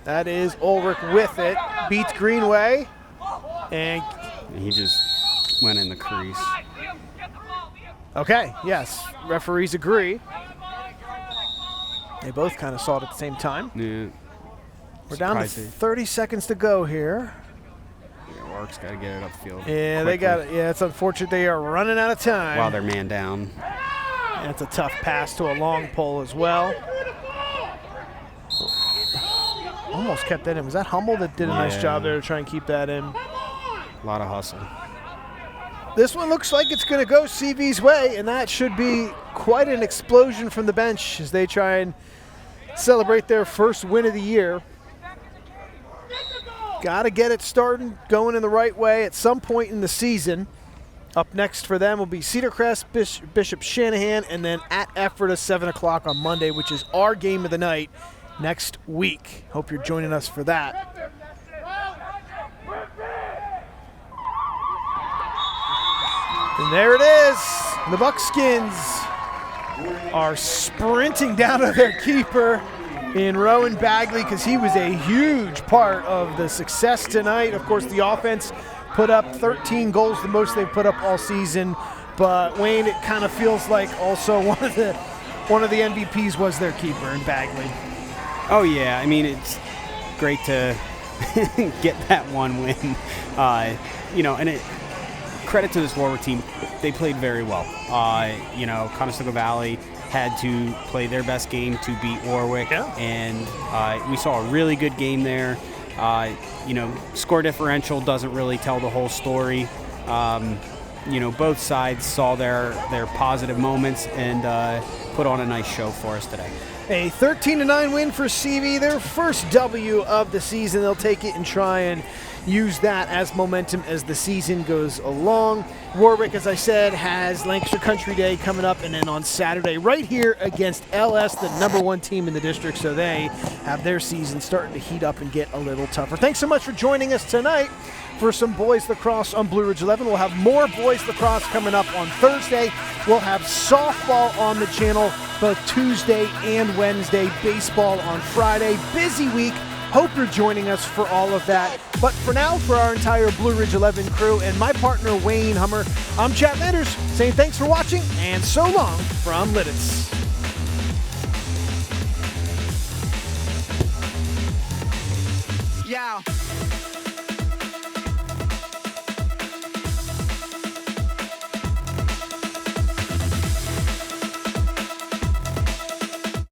That is Ulrich with it. Beats Greenway. And he just went in the crease. Okay, yes. Referees agree. They both kind of saw it at the same time. Yeah. We're down to 30 seconds to go here. Warwick's got to get it upfield. Yeah, quickly. they got it. Yeah, it's unfortunate they are running out of time. While they're man down. That's a tough pass to a long pole as well. Almost kept that in. Was that Hummel that did a nice job there to try and keep that in? A lot of hustle. This one looks like it's going to go CV's way, and that should be quite an explosion from the bench as they try and celebrate their first win of the year. Got to get it started, going in the right way at some point in the season. Up next for them will be Cedar Crest, Bishop Shanahan, and then at Ephrata, 7 o'clock on Monday, which is our game of the night next week. Hope you're joining us for that. And there it is. The Buckskins are sprinting down to their keeper in Rowan Bagley because he was a huge part of the success tonight. Of course, the offense put up 13 goals, the most they've put up all season. But Wayne, it kind of feels like also one of the MVPs was their keeper in Bagley. Oh yeah, I mean it's great to get that one win. And credit to this Warwick team, they played very well. Conestoga Valley had to play their best game to beat Warwick, and we saw a really good game there. Score differential doesn't really tell the whole story. both sides saw their positive moments and put on a nice show for us today. A 13-9 win for CV, their first W of the season. They'll take it and try and use that as momentum as the season goes along. Warwick, as I said, has Lancaster Country Day coming up, and then on Saturday right here against LS, the #1 team in the district, so they have their season starting to heat up and get a little tougher. Thanks so much for joining us tonight for some boys lacrosse on Blue Ridge 11. We'll have more boys lacrosse coming up on Thursday. We'll have softball on the channel both Tuesday and Wednesday, baseball on Friday. Busy week. Hope you're joining us for all of that. But for now, for our entire Blue Ridge 11 crew and my partner Wayne Hummer, I'm Chad Landers saying thanks for watching and so long from Lidditz.